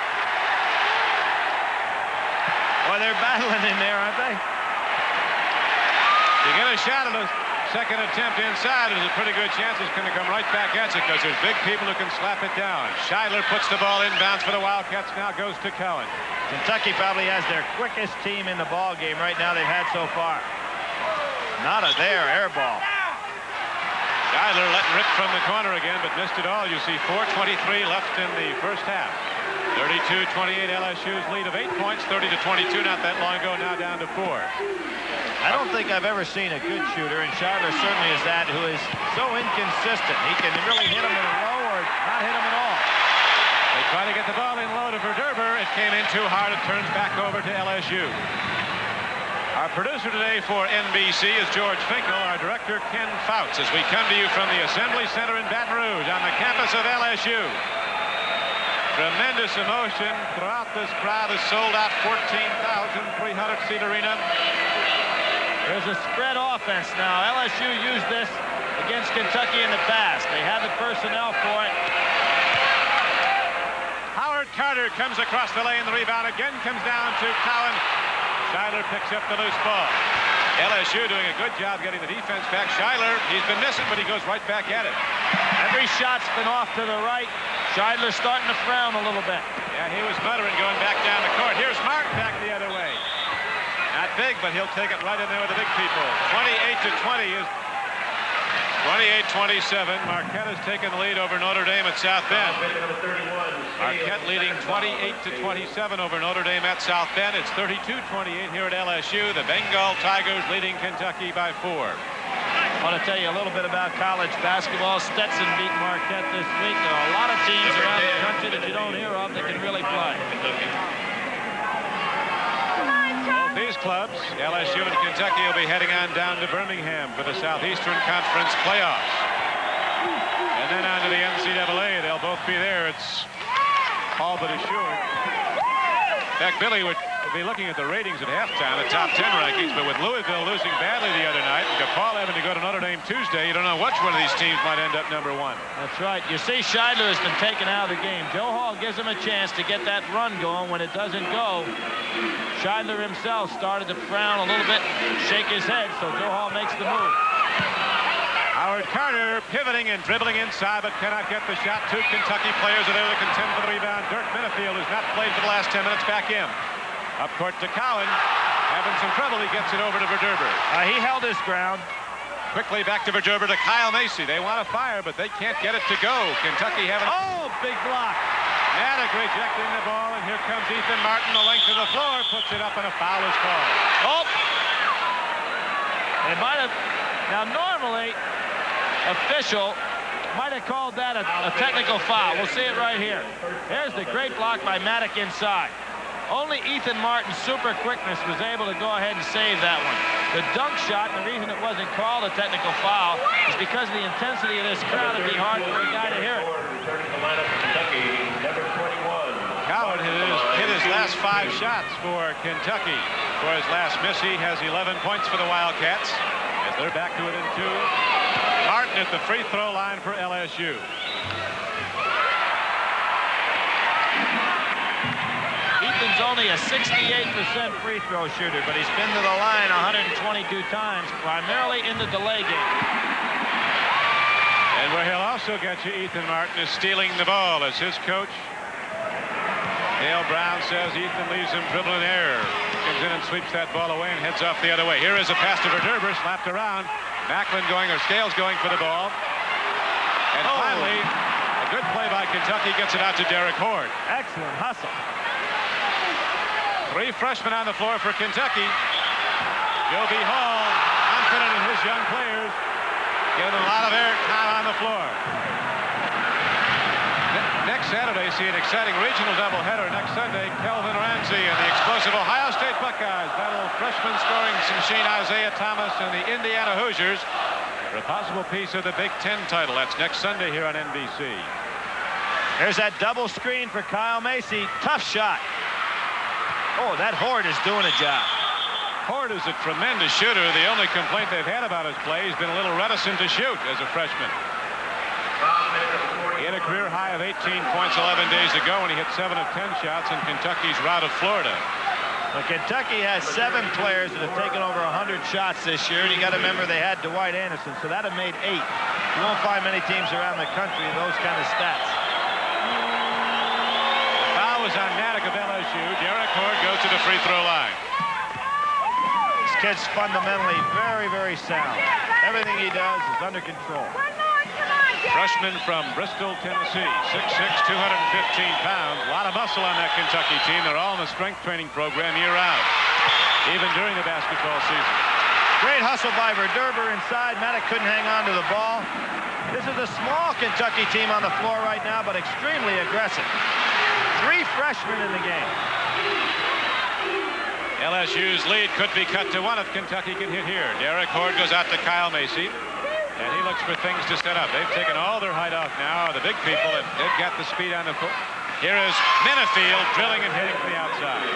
Boy, they're battling in there, aren't they? You get a shot at a second attempt inside, there's a pretty good chance it's going to come right back at you because there's big people who can slap it down. Scheidler puts the ball inbounds for the Wildcats, now goes to Cowan. Kentucky probably has their quickest team in the ball game right now they've had so far. Not a air ball. Scheidler letting rip from the corner again, but missed it all. You see 4:23 left in the first half. 32-28 LSU's lead of 8 points, 30-22 not that long ago, now down to 4. I don't think I've ever seen a good shooter, and Scheidler certainly is that, who is so inconsistent. He can really hit him in a low or not hit him at all. They try to get the ball in low to Verderber. It came in too hard. It turns back over to LSU. Our producer today for NBC is George Finkel. Our director, Ken Fouts, as we come to you from the Assembly Center in Baton Rouge on the campus of LSU. Tremendous emotion throughout this crowd. Has sold out 14,300-seat arena. There's a spread offense now. LSU used this against Kentucky in the past. They had the personnel for it. Howard Carter comes across the lane. The rebound again comes down to Cowan. Scheidler picks up the loose ball. LSU doing a good job getting the defense back. Scheidler, he's been missing, but he goes right back at it. Every shot's been off to the right. Scheidler's starting to frown a little bit. Yeah, he was muttering going back down the court. Here's Martin back the other way. Not big, but he'll take it right in there with the big people. 28-20 is 28-27. Marquette has taken the lead over Notre Dame at South Bend. Marquette leading 28-27 over Notre Dame at South Bend. It's 32-28 here at LSU. The Bengal Tigers leading Kentucky by 4. I want to tell you a little bit about college basketball. Stetson beat Marquette this week. There are a lot of teams around the country that you don't hear of that can really play. Both these clubs, LSU and Kentucky, will be heading on down to Birmingham for the Southeastern Conference playoffs. And then on to the NCAA. They'll both be there. It's all but assured. In fact, Billy would be looking at the ratings at halftime, the top 10 rankings, but with Louisville losing badly the other night and DePaul having to go to Notre Dame Tuesday, you don't know which one of these teams might end up #1. That's right. You see Scheidler has been taken out of the game. Joe Hall gives him a chance to get that run going. When it doesn't go, Scheidler himself started to frown a little bit, shake his head, so Joe Hall makes the move. Howard Carter pivoting and dribbling inside, but cannot get the shot. Two Kentucky players are there to contend for the rebound. Dirk Minifield, who's not played for the last 10 minutes, back in. Up court to Cowan. Having some trouble, he gets it over to Verdurber. He held his ground. Quickly back to Verdurber to Kyle Macy. They want to fire, but they can't get it to go. Kentucky having... Oh, big block. Maddox rejecting the ball, and here comes Ethan Martin, the length of the floor, puts it up, and a foul is called. Oh! They might have... Now, normally, official might have called that a technical foul. We'll see it right here. There's the great block by Maddox inside. Only Ethan Martin's super quickness was able to go ahead and save that one. The dunk shot, and the reason it wasn't called a technical foul is because of the intensity of this crowd. It'd be hard for a guy to hear it. Howard hit his last 5 shots for Kentucky. For his last miss, he has 11 points for the Wildcats as they're back to it in 2. Martin at the free throw line for LSU. Ethan's only a 68% free throw shooter, but he's been to the line 122 times, primarily in the delay game. And where he'll also get you, Ethan Martin, is stealing the ball as his coach, Dale Brown, says Ethan leaves him dribbling air. Comes in and sweeps that ball away and heads off the other way. Here is a pass to Verdurber, slapped around. Macklin going, or Scales going for the ball. And finally, a good play by Kentucky gets it out to Derek Horde. Excellent hustle. 3 freshmen on the floor for Kentucky. Joe B. Hall, confident in his young players, giving a lot of air time on the floor. Next Saturday, see an exciting regional doubleheader. Next Sunday, Kelvin Ramsey and the explosive Ohio State Buckeyes battle freshman scoring machine Isaiah Thomas and the Indiana Hoosiers for a possible piece of the Big Ten title. That's next Sunday here on NBC. There's that double screen for Kyle Macy. Tough shot. Oh, that Horde is doing a job. Horde is a tremendous shooter. The only complaint they've had about his play, he's been a little reticent to shoot as a freshman. He had a career high of 18 points 11 days ago when he hit 7 of 10 shots in Kentucky's rout of Florida. Well, Kentucky has 7 players that have taken over 100 shots this year, and you got to remember they had Dwight Anderson, so that have made 8. You won't find many teams around the country with those kind of stats. The foul was on Maddox of LSU. Derek Horde goes to the free throw line. This kid's fundamentally very, very sound. Everything he does is under control. Freshman from Bristol, Tennessee, 6'6", 215 pounds. A lot of muscle on that Kentucky team. They're all in the strength training program year-round, even during the basketball season. Great hustle by Verdurber inside. Maddox couldn't hang on to the ball. This is a small Kentucky team on the floor right now, but extremely aggressive. 3 freshmen in the game. LSU's lead could be cut to 1 if Kentucky can hit here. Derek Horde goes out to Kyle Macy. And he looks for things to set up. They've taken all their height off now, the big people, and they've got the speed on the foot. Here is Minifield drilling and hitting to the outside.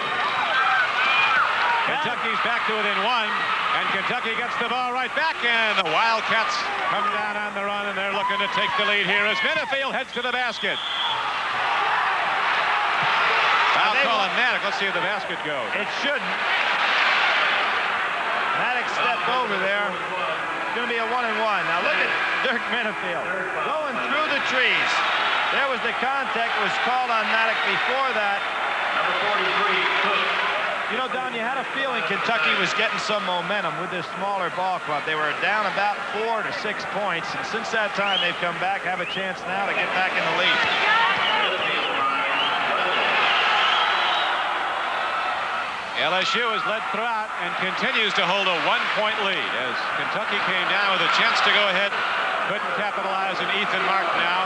Kentucky's back to within 1, and Kentucky gets the ball right back, and the Wildcats come down on the run, and they're looking to take the lead here as Minifield heads to the basket. Foul call on Maddox. Let's see if the basket goes. It shouldn't. Maddox stepped over there. Going to be a 1-and-1. Now look at Dirk Minifield going through the trees. There was the contact was called on Maddox before that. Number 43. You know, Don, you had a feeling Kentucky was getting some momentum with this smaller ball club. They were down about 4 to 6 points, and since that time they've come back, have a chance now to get back in the lead. LSU has led throughout and continues to hold a 1-point lead as Kentucky came down with a chance to go ahead. Couldn't capitalize, and Ethan Martin now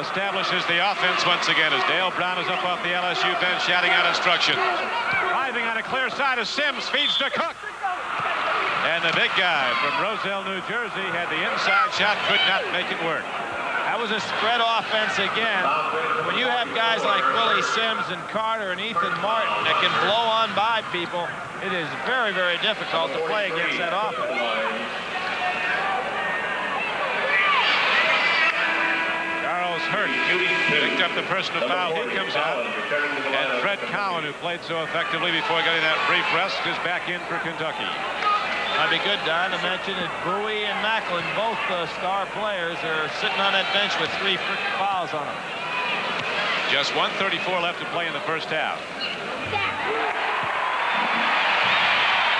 establishes the offense once again as Dale Brown is up off the LSU bench shouting out instructions. Driving on a clear side as Sims feeds to Cook. And the big guy from Roselle, New Jersey had the inside shot, could not make it work. That was a spread offense again. When you have guys like Willie Sims and Carter and Ethan Martin that can blow on by people, it is very, very difficult to play against that offense. Charles Hurt picked up the personal foul. He comes out. And Fred Cowan, who played so effectively before getting that brief rest, is back in for Kentucky. I'd be good, Don, to mention that Bowie and Macklin, both star players, are sitting on that bench with 3 fouls on them. Just 1:34 left to play in the first half.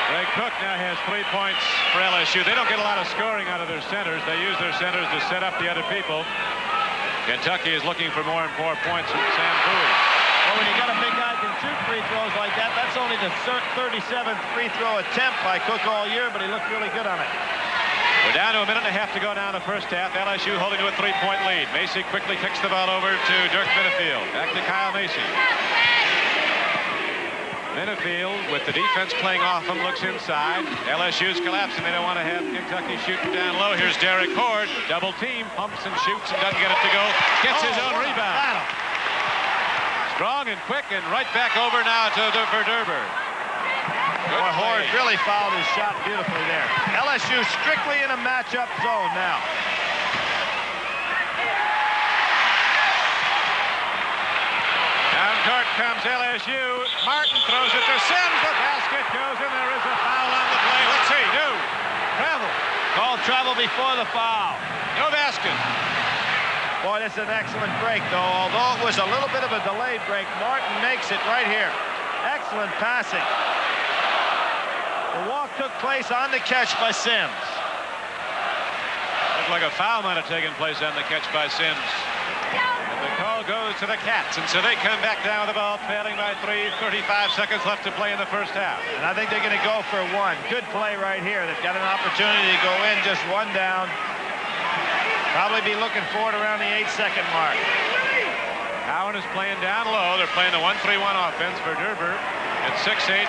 Ray Cook now has 3 points for LSU. They don't get a lot of scoring out of their centers. They use their centers to set up the other people. Kentucky is looking for more and more points from Sam Bowie. Well, when you got a big guy who can shoot free throws like that, that's only the 37th free throw attempt by Cook all year, but he looked really good on it. We're down to a minute and a half to go now in the first half. LSU holding to a 3-point lead. Macy quickly kicks the ball over to Dirk Minifield. Back to Kyle Macy. Minifield, with the defense playing off him, looks inside. LSU's collapsing. They don't want to have Kentucky shooting down low. Here's Derek Horde. Double team. Pumps and shoots and doesn't get it to go. Gets his own rebound. Strong and quick and right back over now to Derber. Boy, Horde really fouled his shot beautifully there. LSU strictly in a matchup zone now. Down court comes LSU. Martin throws it to Sims. The basket goes in. There is a foul on the play. Let's see. No. Travel. Called travel before the foul. No basket. Boy, that's an excellent break, though. Although it was a little bit of a delayed break, Martin makes it right here. Excellent passing. The walk took place on the catch by Sims. Looked like a foul might have taken place on the catch by Sims. And the call goes to the Cats, and so they come back down with the ball, trailing by 35 seconds left to play in the first half. And I think they're going to go for 1. Good play right here. They've got an opportunity to go in, just 1 down. Probably be looking for it around the 8-second mark. Cowan is playing down low. They're playing the 1-3-1 offense for Derber. At 6'8"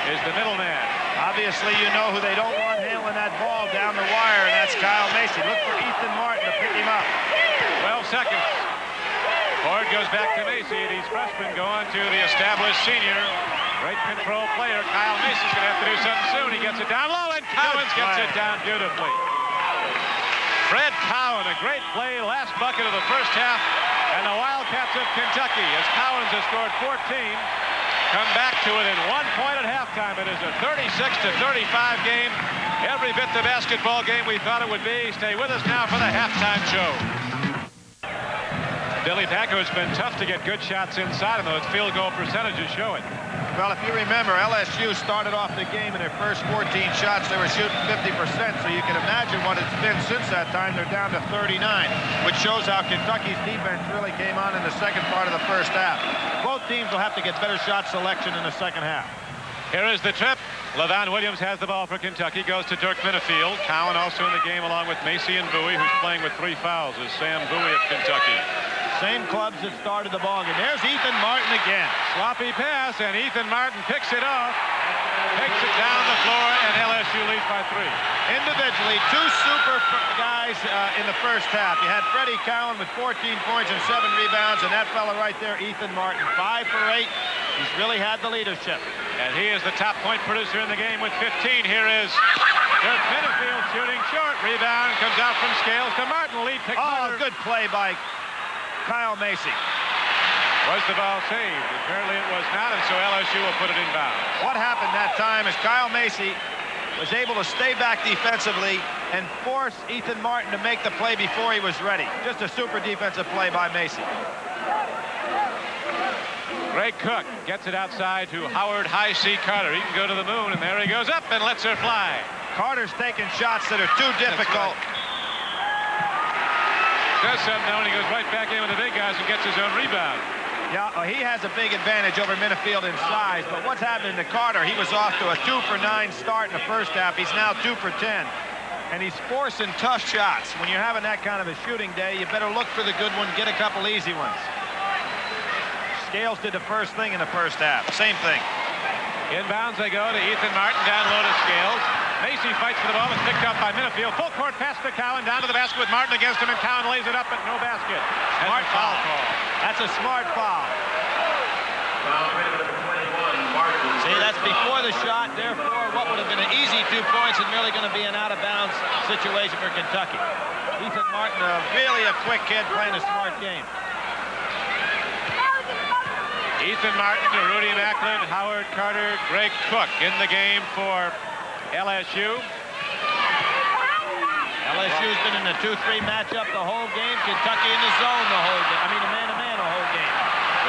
is the middleman. Obviously, you know who they don't want handling that ball down the wire, and that's Kyle Macy. Look for Ethan Martin to pick him up. 12 seconds. Ford goes back to Macy. These freshmen go on to the established senior. Great control player. Kyle Macy's going to have to do something soon. He gets it down low, and Cowens gets it down beautifully. Fred Cowan, a great play, last bucket of the first half, and the Wildcats of Kentucky, as Cowens has scored 14, come back to it in 1 point at halftime. It is a 36-35 game. Every bit the basketball game we thought it would be. Stay with us now for the halftime show. Billy Packer, it's been tough to get good shots inside, and those field goal percentages show it. Well, if you remember, LSU started off the game in their first 14 shots. They were shooting 50%, so you can imagine what it's been since that time. They're down to 39, which shows how Kentucky's defense really came on in the second part of the first half. Both teams will have to get better shot selection in the second half. Here is the trip. LaVon Williams has the ball for Kentucky, goes to Dirk Minifield. Cowan also in the game along with Macy and Bowie, who's playing with 3 fouls, is Sam Bowie of Kentucky. Same clubs that started the ball game. There's Ethan Martin again. Sloppy pass, and Ethan Martin picks it off, takes it down the floor, and LSU leads by 3. Individually, 2 super guys in the first half. You had Freddie Cowan with 14 points and 7 rebounds, and that fella right there, Ethan Martin, 5 for 8. He's really had the leadership. And he is the top point producer in the game with 15. Here is Dirk Minifield shooting short. Rebound comes out from Scales to Martin. Lead pick. Oh, good play by Kyle Macy. Was the ball saved? Apparently it was not, and so LSU will put it in bounds. What happened that time is Kyle Macy was able to stay back defensively and force Ethan Martin to make the play before he was ready. Just a super defensive play by Macy. Greg Cook gets it outside to Howard High C. Carter. He can go to the moon, and there he goes up and lets her fly. Carter's taking shots that are too difficult. Does something now, and he goes right back in with the big guys and gets his own rebound. Yeah, he has a big advantage over Minifield in size, but what's happening to Carter? He was off to a 2 for 9 start in the first half. He's now 2 for 10, and he's forcing tough shots. When you're having that kind of a shooting day, you better look for the good one, get a couple easy ones. Scales did the first thing in the first half. Same thing. Inbounds they go to Ethan Martin, down low to Scales. Macy fights for the ball. It's picked up by Minifield. Full court pass to Cowan, down to the basket with Martin against him, and Cowan lays it up, but no basket. Smart foul call. That's a smart foul. See, that's before the shot. Therefore, what would have been an easy 2 points is merely going to be an out-of-bounds situation for Kentucky. Ethan Martin, really a quick kid playing a smart game. Ethan Martin to Rudy Macklin, Howard Carter, Greg Cook in the game for LSU. LSU's been in the 2-3 matchup the whole game. Kentucky in the zone the whole game. I mean, the man-to-man the whole game.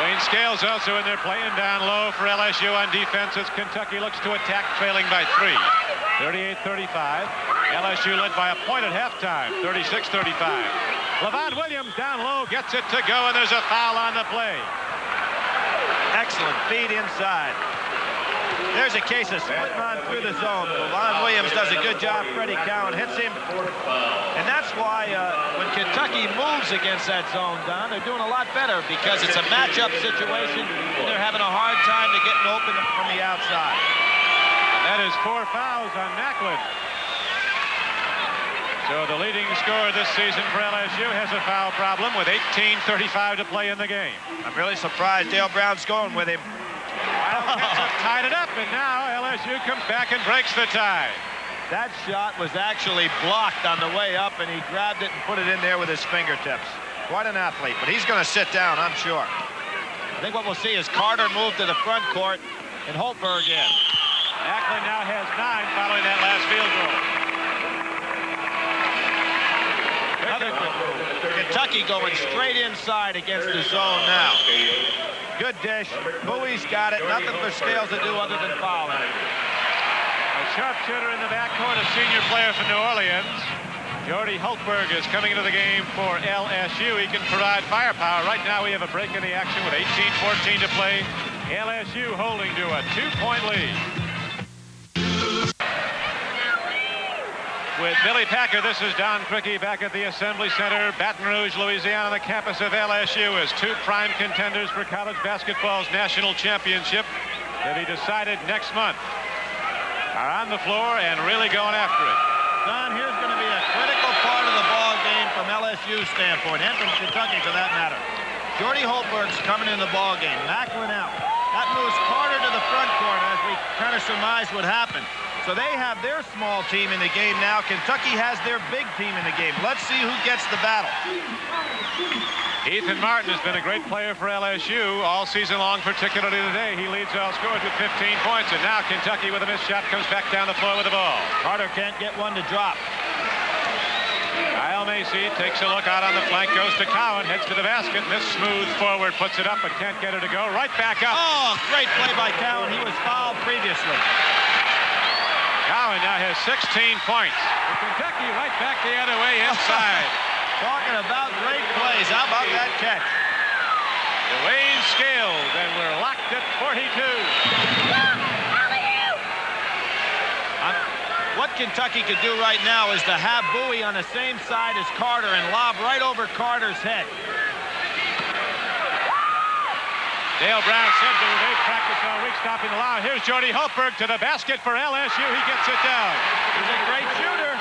Wayne Scales also in there playing down low for LSU on defense as Kentucky looks to attack, trailing by 3. 38-35. LSU led by a point at halftime, 36-35. Levon Williams down low, gets it to go, and there's a foul on the play. Excellent feed inside. There's a case of splitting on through the zone. Levon Williams does a good job. Freddie Cowan hits him. And that's why when Kentucky moves against that zone, Don, they're doing a lot better because it's a matchup situation and they're having a hard time to get open from the outside. That is 4 fouls on Macklin. So the leading scorer this season for LSU has a foul problem with 18:35 to play in the game. I'm really surprised Dale Brown's going with him. Wildcats have tied it up, and now LSU comes back and breaks the tie. That shot was actually blocked on the way up, and he grabbed it and put it in there with his fingertips. Quite an athlete, but he's going to sit down, I'm sure. I think what we'll see is Carter move to the front court and Holtberg in. Macklin now has 9 following that last field goal. Kentucky going straight inside against the zone now. Good dish. Bowie's got it. Nothing for Scales to do other than foul him. A sharpshooter in the backcourt, a senior player from New Orleans. Jordy Holtberg is coming into the game for LSU. He can provide firepower. Right now we have a break in the action with 18:14 to play. LSU holding to a 2-point lead. With Billy Packer, this is Don Crickey back at the Assembly Center, Baton Rouge, Louisiana, the campus of LSU, as 2 prime contenders for college basketball's national championship to be decided next month are on the floor and really going after it. Don, here's going to be a critical part of the ball game from LSU's standpoint, and from Kentucky for that matter. Jordy Holtberg's coming in the ball game. Macklin out. That moves Carter to the front court, as we kind of surmised would happen. So they have their small team in the game now. Kentucky has their big team in the game. Let's see who gets the battle. Ethan Martin has been a great player for LSU all season long, particularly today. He leads all scorers with 15 points, and now Kentucky with a missed shot comes back down the floor with the ball. Carter can't get one to drop. Kyle Macy takes a look out on the flank, goes to Cowan, heads to the basket, missed smooth forward, puts it up, but can't get her to go. Right back up. Oh, great play by Cowan. He was fouled previously. Cowan now has 16 points. Kentucky right back the other way inside. Talking about great plays. How about that catch? Dwayne Scales, and we're locked at 42. What Kentucky could do right now is to have Bowie on the same side as Carter and lob right over Carter's head. Dale Brown said that they practiced all week stopping the line. Here's Jordy Holtberg to the basket for LSU. He gets it down. He's a great shooter.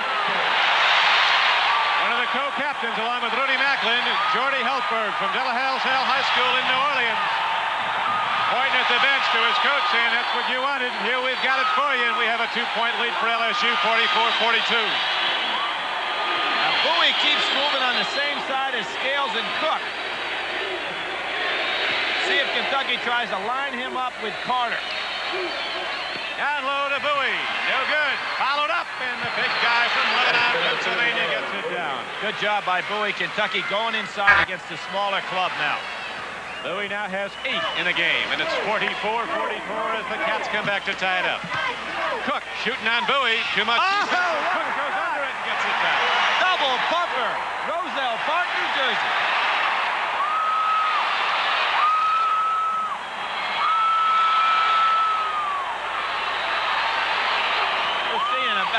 One of the co-captains, along with Rudy Macklin, Jordy Holtberg from Delahouseelle High School in New Orleans. Pointing at the bench to his coach saying, that's what you wanted. Here we've got it for you. And we have a 2-point lead for LSU, 44-42. Now Bowie keeps moving on the same side as Scales and Cook. See if Kentucky tries to line him up with Carter. Down low to Bowie. No good. Followed up, and the big guy from Lebanon, Pennsylvania, gets it down. Good job by Bowie. Kentucky going inside against the smaller club now. Bowie now has 8 in the game, and it's 44-44 as the Cats come back to tie it up. Cook shooting on Bowie. Too much. Oh, Cook goes under it and gets it back. Double pumper. Roselle Park, New Jersey.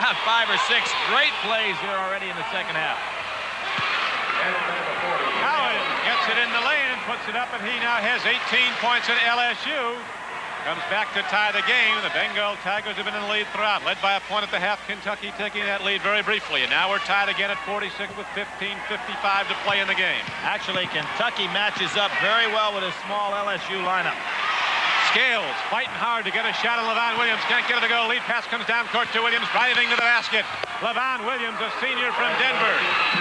about 5 or 6 great plays here already in the second half. Cowan gets it in the lane and puts it up, and he now has 18 points at LSU. Comes back to tie the game. The Bengal Tigers have been in the lead throughout, led by a point at the half. Kentucky taking that lead very briefly, and now we're tied again at 46 with 15:55 to play in the game. Actually, Kentucky matches up very well with a small LSU lineup. Scales fighting hard to get a shot at LeVon Williams. Can't get it to go. Lead pass comes down court to Williams, driving to the basket. LeVon Williams, a senior from Denver.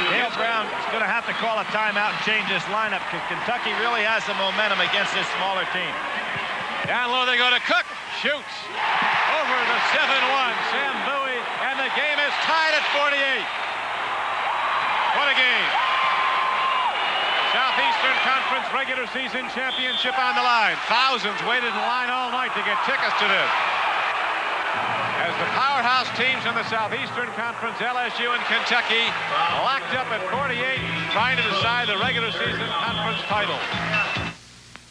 Dale Brown is going to have to call a timeout and change this lineup because Kentucky really has the momentum against this smaller team. Down low they go to Cook. Shoots. Over the 7-1. Sam Bowie. And the game is tied at 48. What a game. Southeastern Conference regular season championship on the line. Thousands waited in line all night to get tickets to this. As the powerhouse teams in the Southeastern Conference, LSU and Kentucky, locked up at 48, trying to decide the regular season conference title.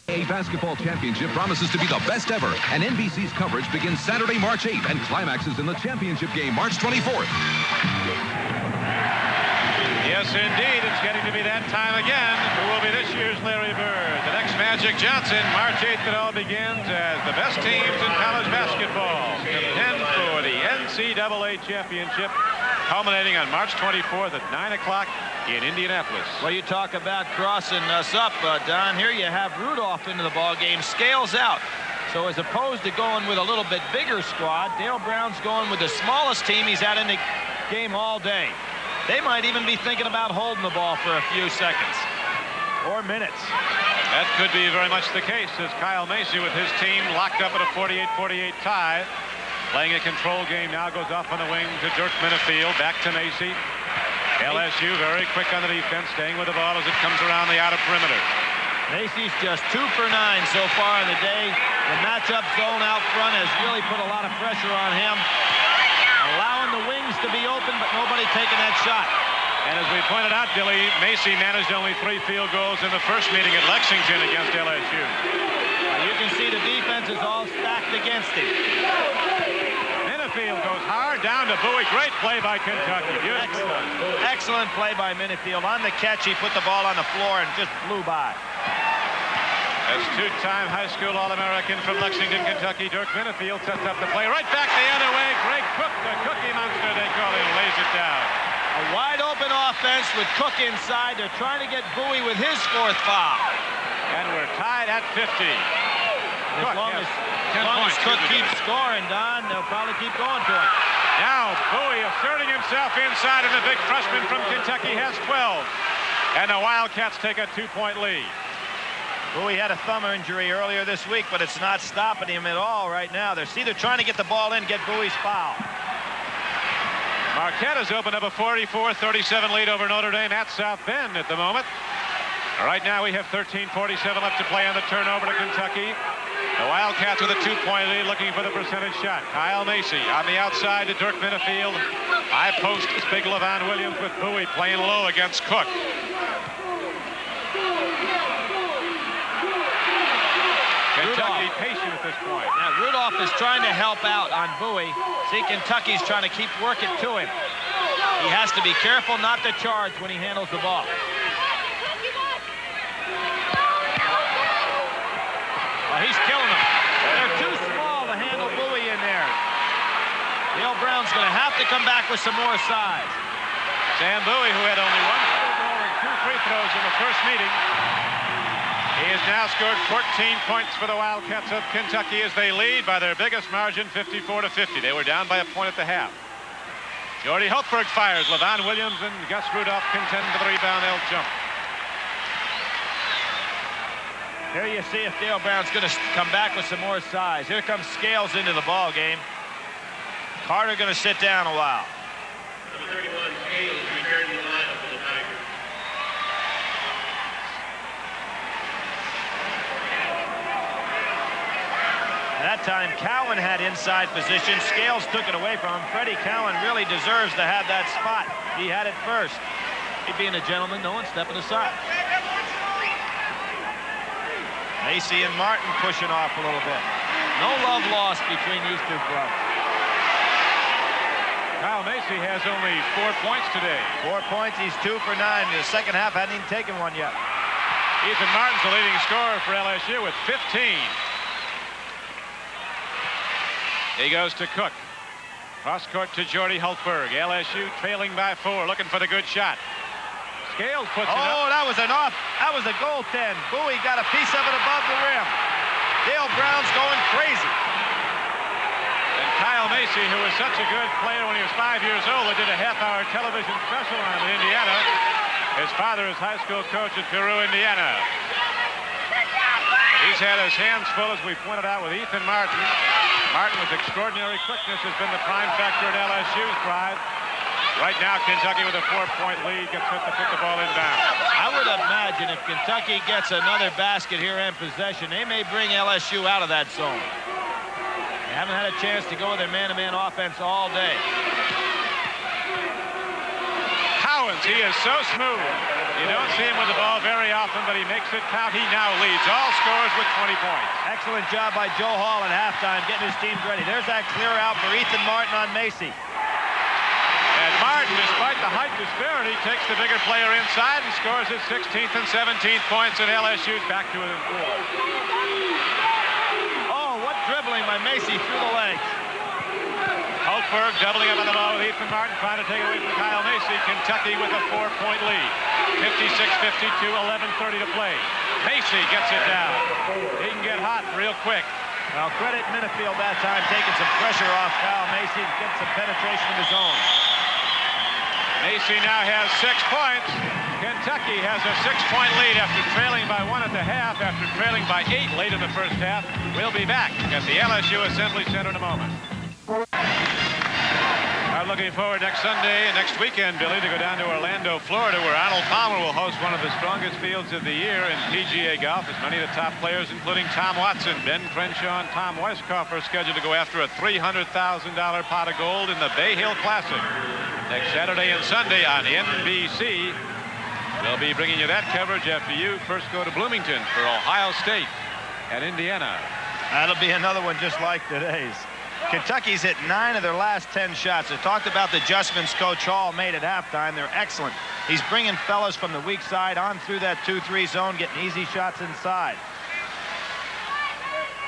A basketball championship promises to be the best ever, and NBC's coverage begins Saturday, March 8th, and climaxes in the championship game March 24th. Yes, indeed, it's getting to be that time again. Who will be this year's Larry Bird? The next Magic Johnson. March 8th it all begins as the best teams in college basketball contend for the NCAA championship, culminating on March 24th at 9 o'clock in Indianapolis. Well, you talk about crossing us up, Don. Here you have Rudolph into the ball game. Scales out. So as opposed to going with a little bit bigger squad, Dale Brown's going with the smallest team he's had in the game all day. They might even be thinking about holding the ball for a few seconds or minutes. That could be very much the case as Kyle Macy with his team locked up at a 48-48 tie. Playing a control game now, goes off on the wing to Dirk Minifield. Back to Macy. LSU very quick on the defense, staying with the ball as it comes around the outer perimeter. Macy's just 2 for 9 so far in the day. The matchup zone out front has really put a lot of pressure on him, allowing the wings to be open, but nobody taking that shot. And as we pointed out, Billy, Macy managed only 3 field goals in the first meeting at Lexington against LSU. You can see the defense is all stacked against him. Minifield goes hard down to Bowie. Great play by Kentucky. Beautiful. Excellent play by Minifield. On the catch, he put the ball on the floor and just flew by. As 2-time high school All-American from Lexington, Kentucky, Dirk Minifield sets up the play. Right back the other way. Greg Cook, the Cookie Monster, they call him, lays it down. A wide-open offense with Cook inside. They're trying to get Bowie with his 4th foul. And we're tied at 50. As long as Cook keeps scoring, Don, they'll probably keep going to it. Now Bowie asserting himself inside, and the big freshman from Kentucky has 12. And the Wildcats take a 2-point lead. Bowie had a thumb injury earlier this week, but it's not stopping him at all right now. They're either trying to get the ball in, get Bowie's foul. Marquette has opened up a 44-37 lead over Notre Dame at South Bend at the moment. Right now we have 13:47 left to play on the turnover to Kentucky. The Wildcats with a 2-point lead, looking for the percentage shot. Kyle Macy on the outside to Dirk Minifield. High post is big LeVon Williams with Bowie playing low against Cook. Kentucky patient at this point. Now Rudolph is trying to help out on Bowie. See, Kentucky's trying to keep working to him. He has to be careful not to charge when he handles the ball. Well, he's killing them. They're too small to handle Bowie in there. Dale Brown's going to have to come back with some more size. Sam Bowie, who had only 1 field goal and 2 free throws in the first meeting, he has now scored 14 points for the Wildcats of Kentucky as they lead by their biggest margin, 54-50. They were down by a point at the half. Jordy Hultberg fires. LeVon Williams and Gus Rudolph contend for the rebound. They'll jump. Here you see if Dale Brown's going to come back with some more size. Here comes Scales into the ball game. Carter going to sit down a while. Number 31, Scales, returned to the lineup for the Tigers. At that time, Cowan had inside position. Scales took it away from him. Freddie Cowan really deserves to have that spot. He had it first. He being a gentleman, no one stepping aside. Macy and Martin pushing off a little bit. No love lost between these two brothers. Kyle Macy has only 4 points today. 4 points. He's 2 for 9. In the second half, hadn't even taken one yet. Ethan Martin's the leading scorer for LSU with 15. He goes to Cook. Cross court to Jordy Hultberg. LSU trailing by 4, looking for the good shot. Scales puts it up. Oh, that was a goaltend. Bowie got a piece of it above the rim. Dale Brown's going crazy. And Kyle Macy, who was such a good player when he was 5 years old, did a half-hour television special on him in Indiana. His father is high school coach at Peru, Indiana. He's had his hands full, as we pointed out, with Ethan Martin. Martin, with extraordinary quickness, has been the prime factor in LSU's drive. Right now, Kentucky with a 4-point lead gets set to put the ball inbound. I would imagine if Kentucky gets another basket here in possession, they may bring LSU out of that zone. They haven't had a chance to go with their man-to-man offense all day. Howens, he is so smooth. You don't see him with the ball very often, but he makes it count. He now leads all scorers with 20 points. Excellent job by Joe Hall at halftime getting his team ready. There's that clear out for Ethan Martin on Macy. And Martin, despite the height disparity, takes the bigger player inside and scores his 16th and 17th points, and LSU's back to within 4. Oh, what dribbling by Macy through the legs. Hultberg doubling up on the ball with Ethan Martin, trying to take it away from Kyle Macy. Kentucky with a 4-point lead. 56-52, 11:30 to play. Macy gets it down. He can get hot real quick. Well, credit Minifield that time, taking some pressure off Kyle Macy to get some penetration of his own. Macy now has 6 points. Kentucky has a 6-point lead after trailing by 1 at the half, after trailing by 8 late in the first half. We'll be back at the LSU Assembly Center in a moment. I'm looking forward next Sunday and next weekend, Billy, to go down to Orlando, Florida, where Arnold Palmer will host one of the strongest fields of the year in PGA golf, as many of the top players, including Tom Watson, Ben Crenshaw, and Tom Weiskopf, are scheduled to go after a $300,000 pot of gold in the Bay Hill Classic. Next Saturday and Sunday on NBC. We'll be bringing you that coverage after you first go to Bloomington for Ohio State and Indiana. That'll be another one just like today's. Kentucky's hit 9 of their last 10 shots. I talked about the adjustments Coach Hall made at halftime. They're excellent. He's bringing fellas from the weak side on through that 2-3 zone, getting easy shots inside.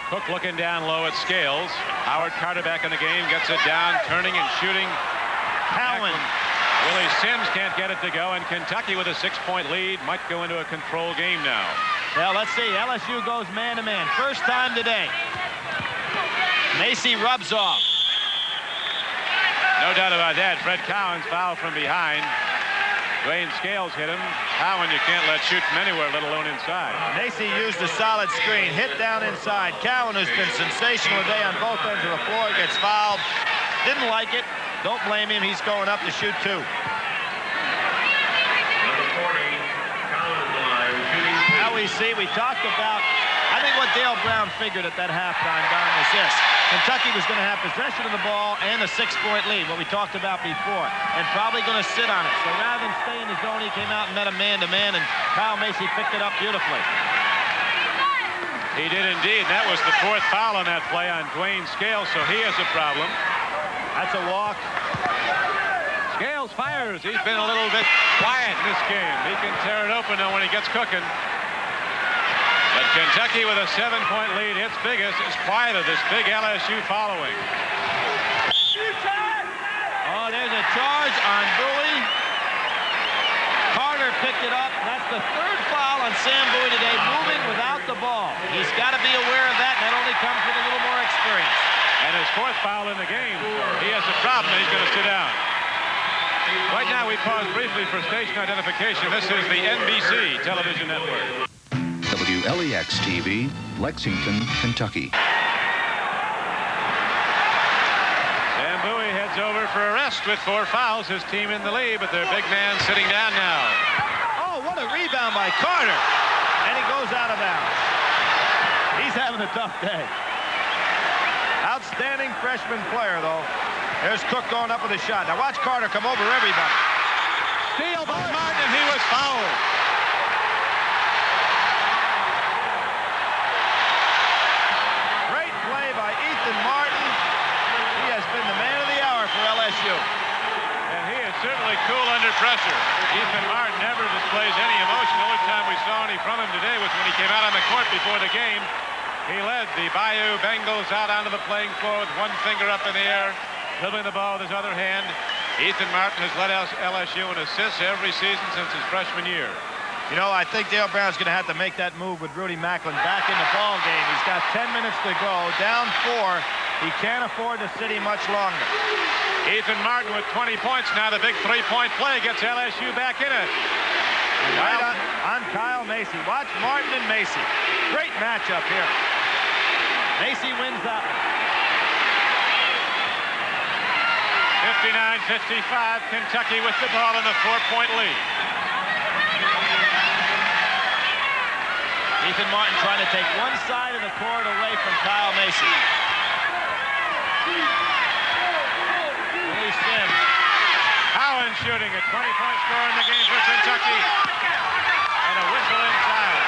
Cook looking down low at Scales. Howard Carter back in the game, gets it down, turning and shooting. Cowan. Willie Sims can't get it to go, and Kentucky with a 6-point lead might go into a control game now. Well, let's see. LSU goes man-to-man. First time today. Macy rubs off. No doubt about that. Fred Cowan's foul from behind. Dwayne Scales hit him. Cowan you can't let shoot from anywhere, let alone inside. Macy used a solid screen. Hit down inside. Cowan, who's been sensational today on both ends of the floor, gets fouled. Didn't like it. Don't blame him. He's going up to shoot 2. Now we see, we talked about, I think what Dale Brown figured at that halftime, Don, was this. Kentucky was going to have possession of the ball and a 6-point lead, what we talked about before, and probably going to sit on it. So rather than stay in the zone, he came out and met a man-to-man, and Kyle Macy picked it up beautifully. He did indeed. That was the 4th foul on that play on Dwayne Scales, so he has a problem. That's a walk. Scales fires. He's been a little bit quiet in this game. He can tear it open though when he gets cooking. But Kentucky with a 7-point lead, its biggest, is quiet of this big LSU following. Oh, there's a charge on Bowie. Carter picked it up. That's the 3rd foul on Sam Bowie today, moving without the ball. He's got to be aware of that, and that only comes with a little more experience. And his 4th foul in the game. He has a problem, and he's going to sit down. Right now, we pause briefly for station identification. This is the NBC television network. WLEX TV, Lexington, Kentucky. Sam Bowie heads over for a rest with 4 fouls. His team in the lead, but their big man sitting down now. Oh, what a rebound by Carter. And he goes out of bounds. He's having a tough day. Outstanding freshman player, though. There's Cook going up with a shot. Now watch Carter come over everybody. Steal by Martin, and he was fouled. Great play by Ethan Martin. He has been the man of the hour for LSU. pressure. Ethan Martin never displays any emotion. The only time we saw any from him today was when he came out on the court before the game. He led the Bayou Bengals out onto the playing floor with one finger up in the air, dribbling the ball with his other hand. Ethan Martin has led LSU in assists every season since his freshman year. You know, I think Dale Brown's going to have to make that move with Rudy Macklin back in the ball game. He's got 10 minutes to go, down 4. He can't afford to sit him much longer. Ethan Martin with 20 points. Now the big three-point play gets LSU back in it. Right on Kyle Macy. Watch Martin and Macy. Great matchup here. Macy wins that one. 59-55, Kentucky with the ball in a 4-point lead. Ethan Martin trying to take one side of the court away from Kyle Macy. Willie Sims. Cowan shooting a 20-point score in the game for Kentucky. And a whistle inside.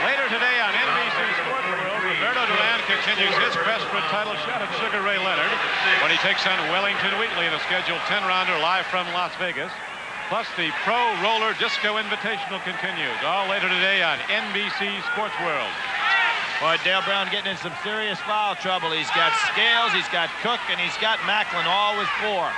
Later today on NBC Sports World, Roberto Duran continues his quest for a title shot at Sugar Ray Leonard when he takes on Wellington Wheatley in a scheduled 10-rounder live from Las Vegas. Plus, the Pro Roller Disco Invitational continues, all later today on NBC Sports World. Boy, Dale Brown getting in some serious foul trouble. He's got Scales, he's got Cook, and he's got Macklin, all with 4.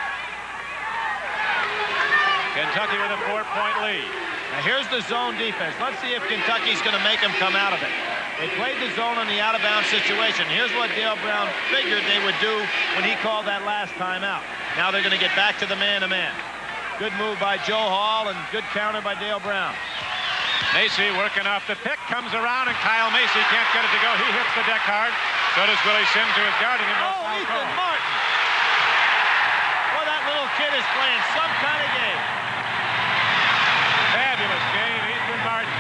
Kentucky with a 4-point lead. Now, here's the zone defense. Let's see if Kentucky's going to make them come out of it. They played the zone on the out-of-bounds situation. Here's what Dale Brown figured they would do when he called that last timeout. Now they're going to get back to the man-to-man. Good move by Joe Hall and good counter by Dale Brown. Macy working off the pick, comes around, and Kyle Macy can't get it to go. He hits the deck hard. So does Willie Sims, who is guarding him. Oh, Ethan Martin. Well, that little kid is playing some kind of game. Fabulous game, Ethan Martin.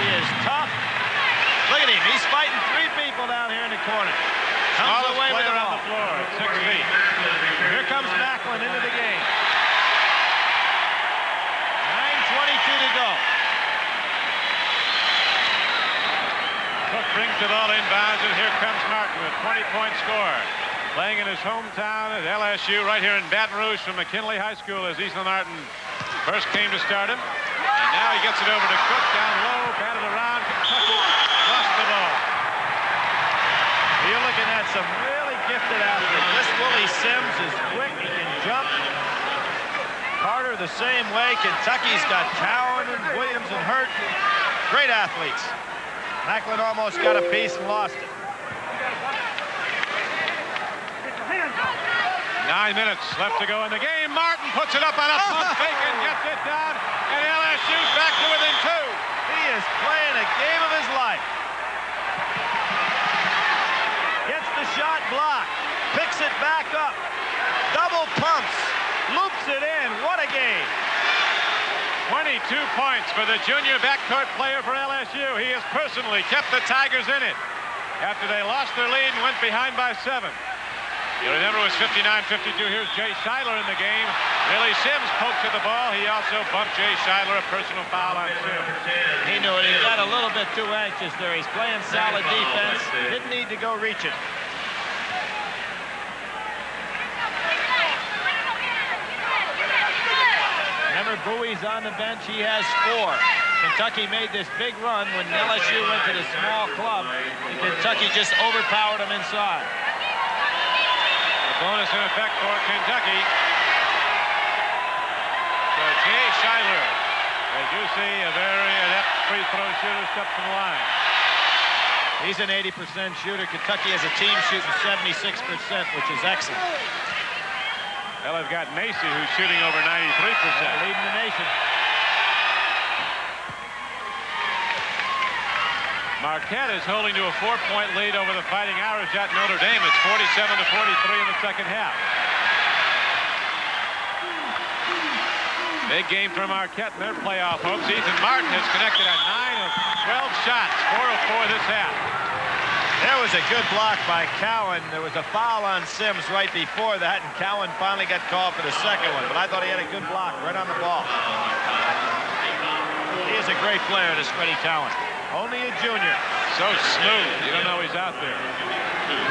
He is tough. Look at him. He's fighting 3 people down here in the corner. Comes away with the ball. On the floor at 6 feet. Here comes Macklin into the game. 9:22 to go. Cook brings the ball inbounds, and here comes Martin with a 20-point score. Playing in his hometown at LSU, right here in Baton Rouge from McKinley High School, as Ethan Martin first came to start him. And now he gets it over to Cook down low, batted around. Kentucky lost the ball. You're looking at some really gifted athletes. This Willie Sims is quick. He can jump. Carter the same way. Kentucky's got Cowan and Williams and Hurt. Great athletes. Macklin almost got a piece and lost it. 9 minutes left to go in the game. Martin puts it up on a pump fake and gets it down. And LSU's back to within 2. He is playing a game of his life. Gets the shot blocked. Picks it back up. Double pumps. Loops it in. What a game. 22 points for the junior backcourt player for LSU. He has personally kept the Tigers in it after they lost their lead and went behind by 7. You remember it was 59-52. Here's Jay Schuyler in the game. Willie Sims poked to the ball. He also bumped Jay Schuyler, a personal foul on Sims. He knew it. He got a little bit too anxious there. He's playing solid defense. Didn't need to go reaching. Remember, Bowie's on the bench. He has 4. Kentucky made this big run when LSU went to the small club, and Kentucky just overpowered them inside. Bonus in effect for Kentucky. So Jay Schuyler, as you see, a very adept free throw shooter, steps from the line. He's an 80% shooter. Kentucky has a team shooting 76%, which is excellent. Well, they've got Macy, who's shooting over 93%. Leading the nation. Marquette is holding to a 4-point lead over the Fighting Irish at Notre Dame. It's 47-43 in the second half. Big game for Marquette in their playoff hopes. Ethan Martin has connected on 9 of 12 shots, 4 of 4 this half. There was a good block by Cowan. There was a foul on Sims right before that, and Cowan finally got called for the second one. But I thought he had a good block right on the ball. He is a great player, this Freddie Cowan. Only a junior. So smooth. You don't know he's out there.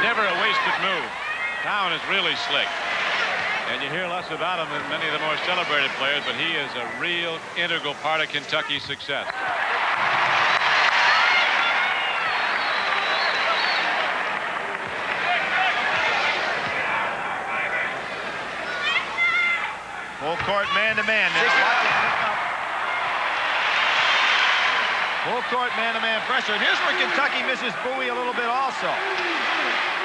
Never a wasted move. Cowan is really slick. And you hear less about him than many of the more celebrated players, but he is a real integral part of Kentucky's success. Full court man-to-man now. Full court man-to-man pressure. And here's where Kentucky misses Bowie a little bit also.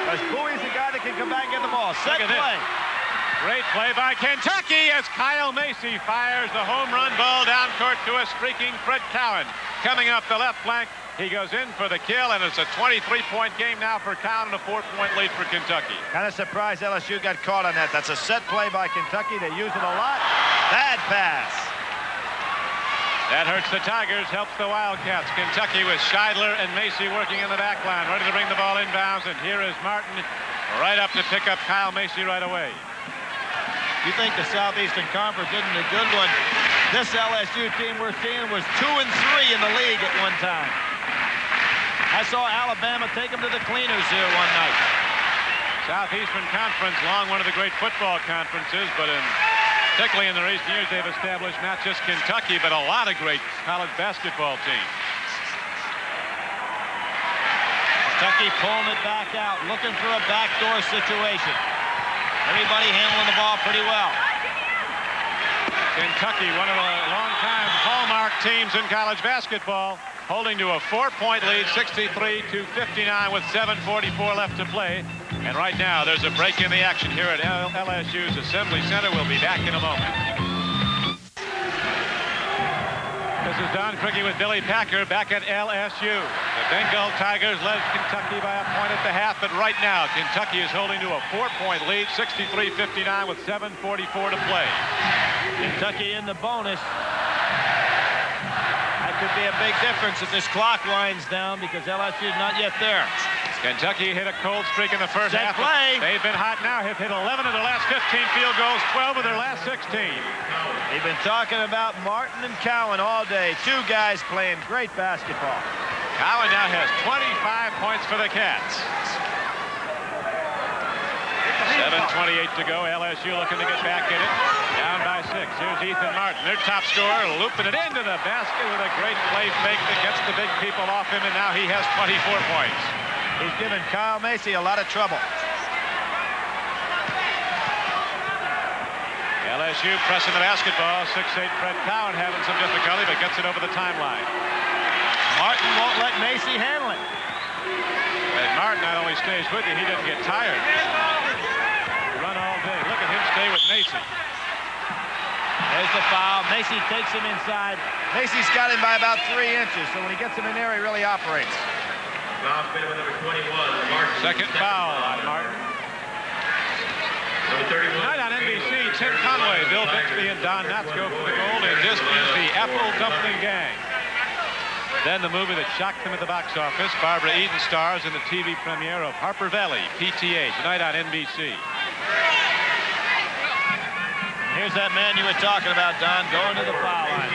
Because Bowie's the guy that can come back and get the ball. Set play. Great play by Kentucky as Kyle Macy fires the home run ball down court to a streaking Fred Cowan. Coming up the left flank, he goes in for the kill, and it's a 23-point game now for Cowan and a 4-point lead for Kentucky. Kind of surprised LSU got caught on that. That's a set play by Kentucky. They use it a lot. Bad pass. That hurts the Tigers, helps the Wildcats. Kentucky with Scheidler and Macy working in the back line, ready to bring the ball inbounds, and here is Martin right up to pick up Kyle Macy right away. You think the Southeastern Conference isn't a good one? This LSU team we're seeing was 2-3 in the league at one time. I saw Alabama take them to the cleaners here one night. Southeastern Conference, long one of the great football conferences, but particularly in the recent years, they've established not just Kentucky, but a lot of great college basketball teams. Kentucky pulling it back out, looking for a backdoor situation. Everybody handling the ball pretty well. Kentucky, one of the long-time hallmark teams in college basketball, holding to a 4-point lead, 63-59 with 7:44 left to play. And right now, there's a break in the action here at LSU's Assembly Center. We'll be back in a moment. This is Don Criqui with Billy Packer back at LSU. The Bengal Tigers led Kentucky by a point at the half, but right now Kentucky is holding to a 4-point lead, 63-59 with 7:44 to play. Kentucky in the bonus. That could be a big difference if this clock winds down because LSU's not yet there. Kentucky hit a cold streak in the first half. Play. They've been hot now. Have hit 11 of their last 15 field goals, 12 of their last 16. They've been talking about Martin and Cowan all day. Two guys playing great basketball. Cowan now has 25 points for the Cats. 7:28 to go. LSU looking to get back in it. Down by 6. Here's Ethan Martin, their top scorer, looping it into the basket with a great play fake that gets the big people off him, and now he has 24 points. He's given Kyle Macy a lot of trouble. LSU pressing the basketball. 6'8" Fred Cowan having some difficulty, but gets it over the timeline. Martin won't let Macy handle it. And Martin not only stays with you, he doesn't get tired. Run all day. Look at him stay with Macy. There's the foul. Macy takes him inside. Macy's got him by about 3 inches, so when he gets him in there, he really operates. Second foul on Martin. Tonight on NBC, Tim Conway, Bill Bixby, and Don Knotts go for the gold, and this is the Apple Dumpling Gang. Then the movie that shocked them at the box office, Barbara Eden stars in the TV premiere of Harper Valley, PTA, tonight on NBC. Here's that man you were talking about, Don, going to the foul line.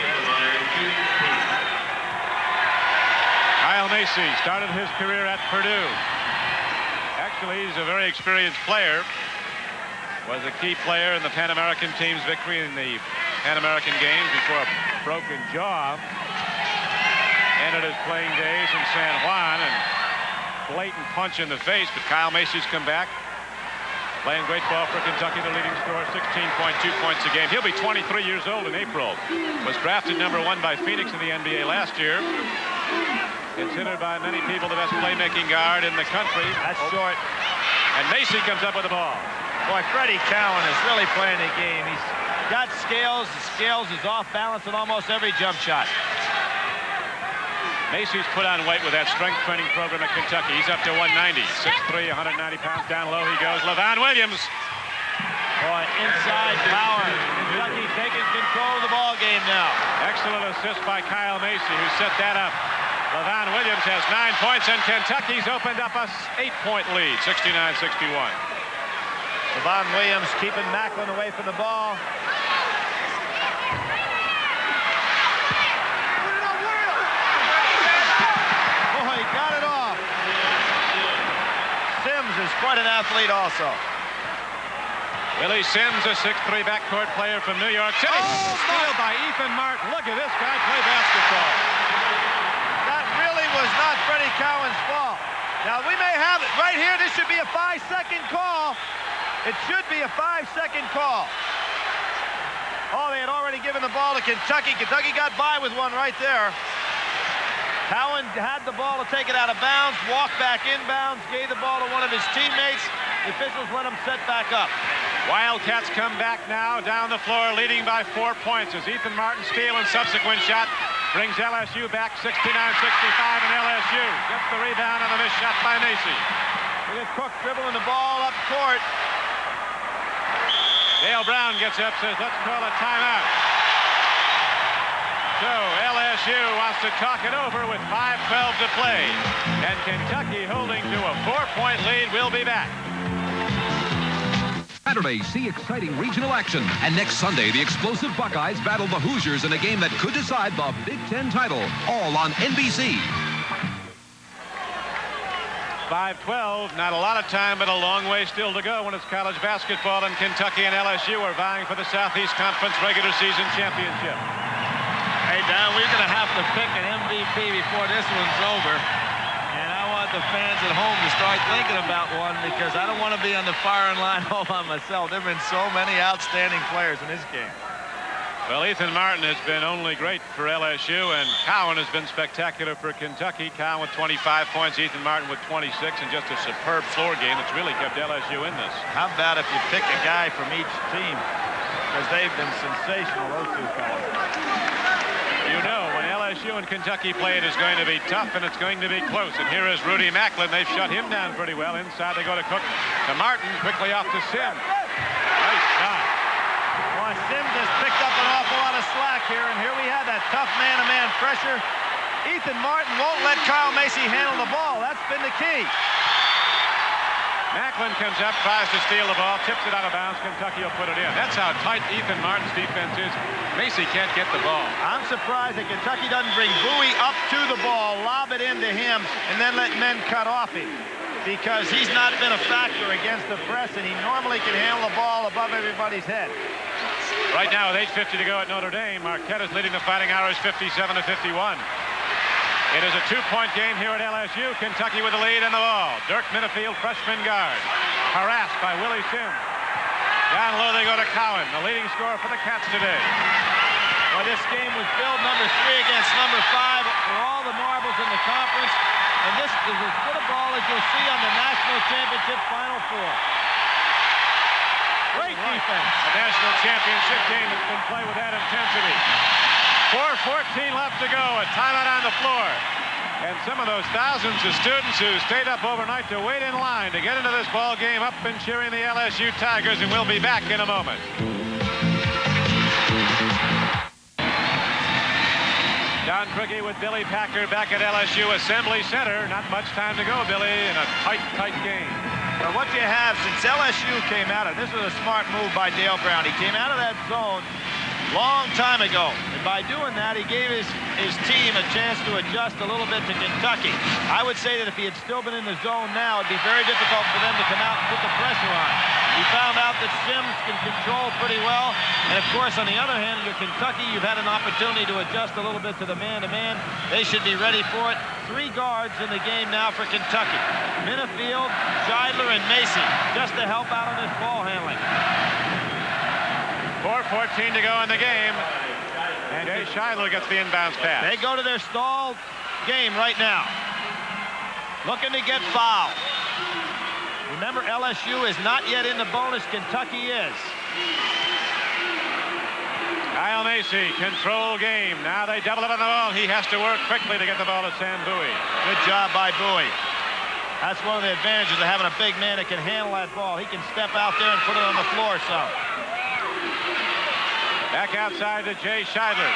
Kyle Macy started his career at Purdue. Actually, he's a very experienced player. Was a key player in the Pan American team's victory in the Pan American Games before a broken jaw. Ended his playing days in San Juan, and blatant punch in the face, but Kyle Macy's come back. Playing great ball for Kentucky, the leading scorer, 16.2 points a game. He'll be 23 years old in April. Was drafted #1 by Phoenix in the NBA last year. Considered by many people the best playmaking guard in the country. That's short. And Macy comes up with the ball. Boy, Freddie Cowan is really playing the game. He's got scales. The scales is off balance in almost every jump shot. Macy's put on weight with that strength training program at Kentucky. He's up to 190. 6'3", 190 pounds. Down low he goes. LaVon Williams. Boy, inside power. Kentucky taking control of the ball game now. Excellent assist by Kyle Macy, who set that up. LaVon Williams has 9 points, and Kentucky's opened up a 8-point lead, 69-61. LaVon Williams keeping Macklin away from the ball. Boy, he got it off. Sims is quite an athlete also. Willie Sims, a 6'3" backcourt player from New York City. Steal by Ethan Martin. Look at this guy play basketball. That really was not Freddie Cowan's fault. Now, we may have it right here. This should be a 5-second call. It should be a 5-second call. Oh, they had already given the ball to Kentucky. Kentucky got by with one right there. Cowan had the ball to take it out of bounds, walked back inbounds, gave the ball to one of his teammates. The officials let him set back up. Wildcats come back now down the floor, leading by 4 points as Ethan Martin's steal and subsequent shot brings LSU back 69-65, and LSU gets the rebound on the missed shot by Macy. Look at Cook dribbling the ball up court. Dale Brown gets up, says, let's call a timeout. So LSU wants to talk it over with 5:12 to play. And Kentucky holding to a 4-point lead. We'll be back. Saturday, see exciting regional action. And next Sunday, the explosive Buckeyes battle the Hoosiers in a game that could decide the Big Ten title. All on NBC. 5:12, not a lot of time, but a long way still to go when it's college basketball, and Kentucky and LSU are vying for the Southeast Conference regular season championship. Hey, Don, we're going to have to pick an MVP before this one's over. And I want the fans at home to start thinking about one, because I don't want to be on the firing line all by myself. There have been so many outstanding players in this game. Well, Ethan Martin has been only great for LSU, and Cowan has been spectacular for Kentucky. Cowan with 25 points, Ethan Martin with 26, and just a superb floor game that's really kept LSU in this. How about if you pick a guy from each team? Because they've been sensational, those two fellas. You know, when LSU and Kentucky play, it is going to be tough, and it's going to be close. And here is Rudy Macklin. They've shut him down pretty well. Inside they go to Cook, to Martin, quickly off to Sim. Nice shot. Well, Sims has picked up an awful lot of slack here, and here we have that tough man-to-man pressure. Ethan Martin won't let Kyle Macy handle the ball. That's been the key. Macklin comes up, tries to steal the ball, tips it out of bounds. Kentucky will put it in. That's how tight Ethan Martin's defense is. Macy can't get the ball. I'm surprised that Kentucky doesn't bring Bowie up to the ball, lob it into him, and then let men cut off him, because he's not been a factor against the press, and he normally can handle the ball above everybody's head. Right now, with 8:50 to go at Notre Dame, Marquette is leading the Fighting Irish 57-51. It is a 2-point game here at LSU. Kentucky with the lead and the ball. Dirk Minifield, freshman guard, harassed by Willie Sims. Down low they go to Cowan, the leading scorer for the Cats today. Well, this game was billed number 3 against number 5 for all the marbles in the conference, and this is as good a ball as you'll see on the national championship Final Four. Great defense. A national championship game that's been played with that intensity. 4:14 left to go. A timeout on the floor. And some of those thousands of students who stayed up overnight to wait in line to get into this ball game up and cheering the LSU Tigers, and we'll be back in a moment. Don Cricky with Billy Packer back at LSU Assembly Center. Not much time to go, Billy, in a tight game. But what you have since LSU came out of, this was a smart move by Dale Brown. He came out of that zone long time ago, and by doing that, he gave his team a chance to adjust a little bit to Kentucky. I would say that if he had still been in the zone now, it'd be very difficult for them to come out and put the pressure on. He found out that Sims can control pretty well, and of course, on the other hand, you're Kentucky, you've had an opportunity to adjust a little bit to the man-to-man. They should be ready for it. 3 guards in the game now for Kentucky. Minifield, Scheidler, and Macy, just to help out on this ball handling. 4:14 to go in the game. And Jay Scheidler gets the inbounds pass. They go to their stall game right now. Looking to get fouled. Remember, LSU is not yet in the bonus. Kentucky is. Kyle Macy, control game. Now they double up on the ball. He has to work quickly to get the ball to Sam Bowie. Good job by Bowie. That's one of the advantages of having a big man that can handle that ball. He can step out there and put it on the floor some. Back outside to Jay Scheidler.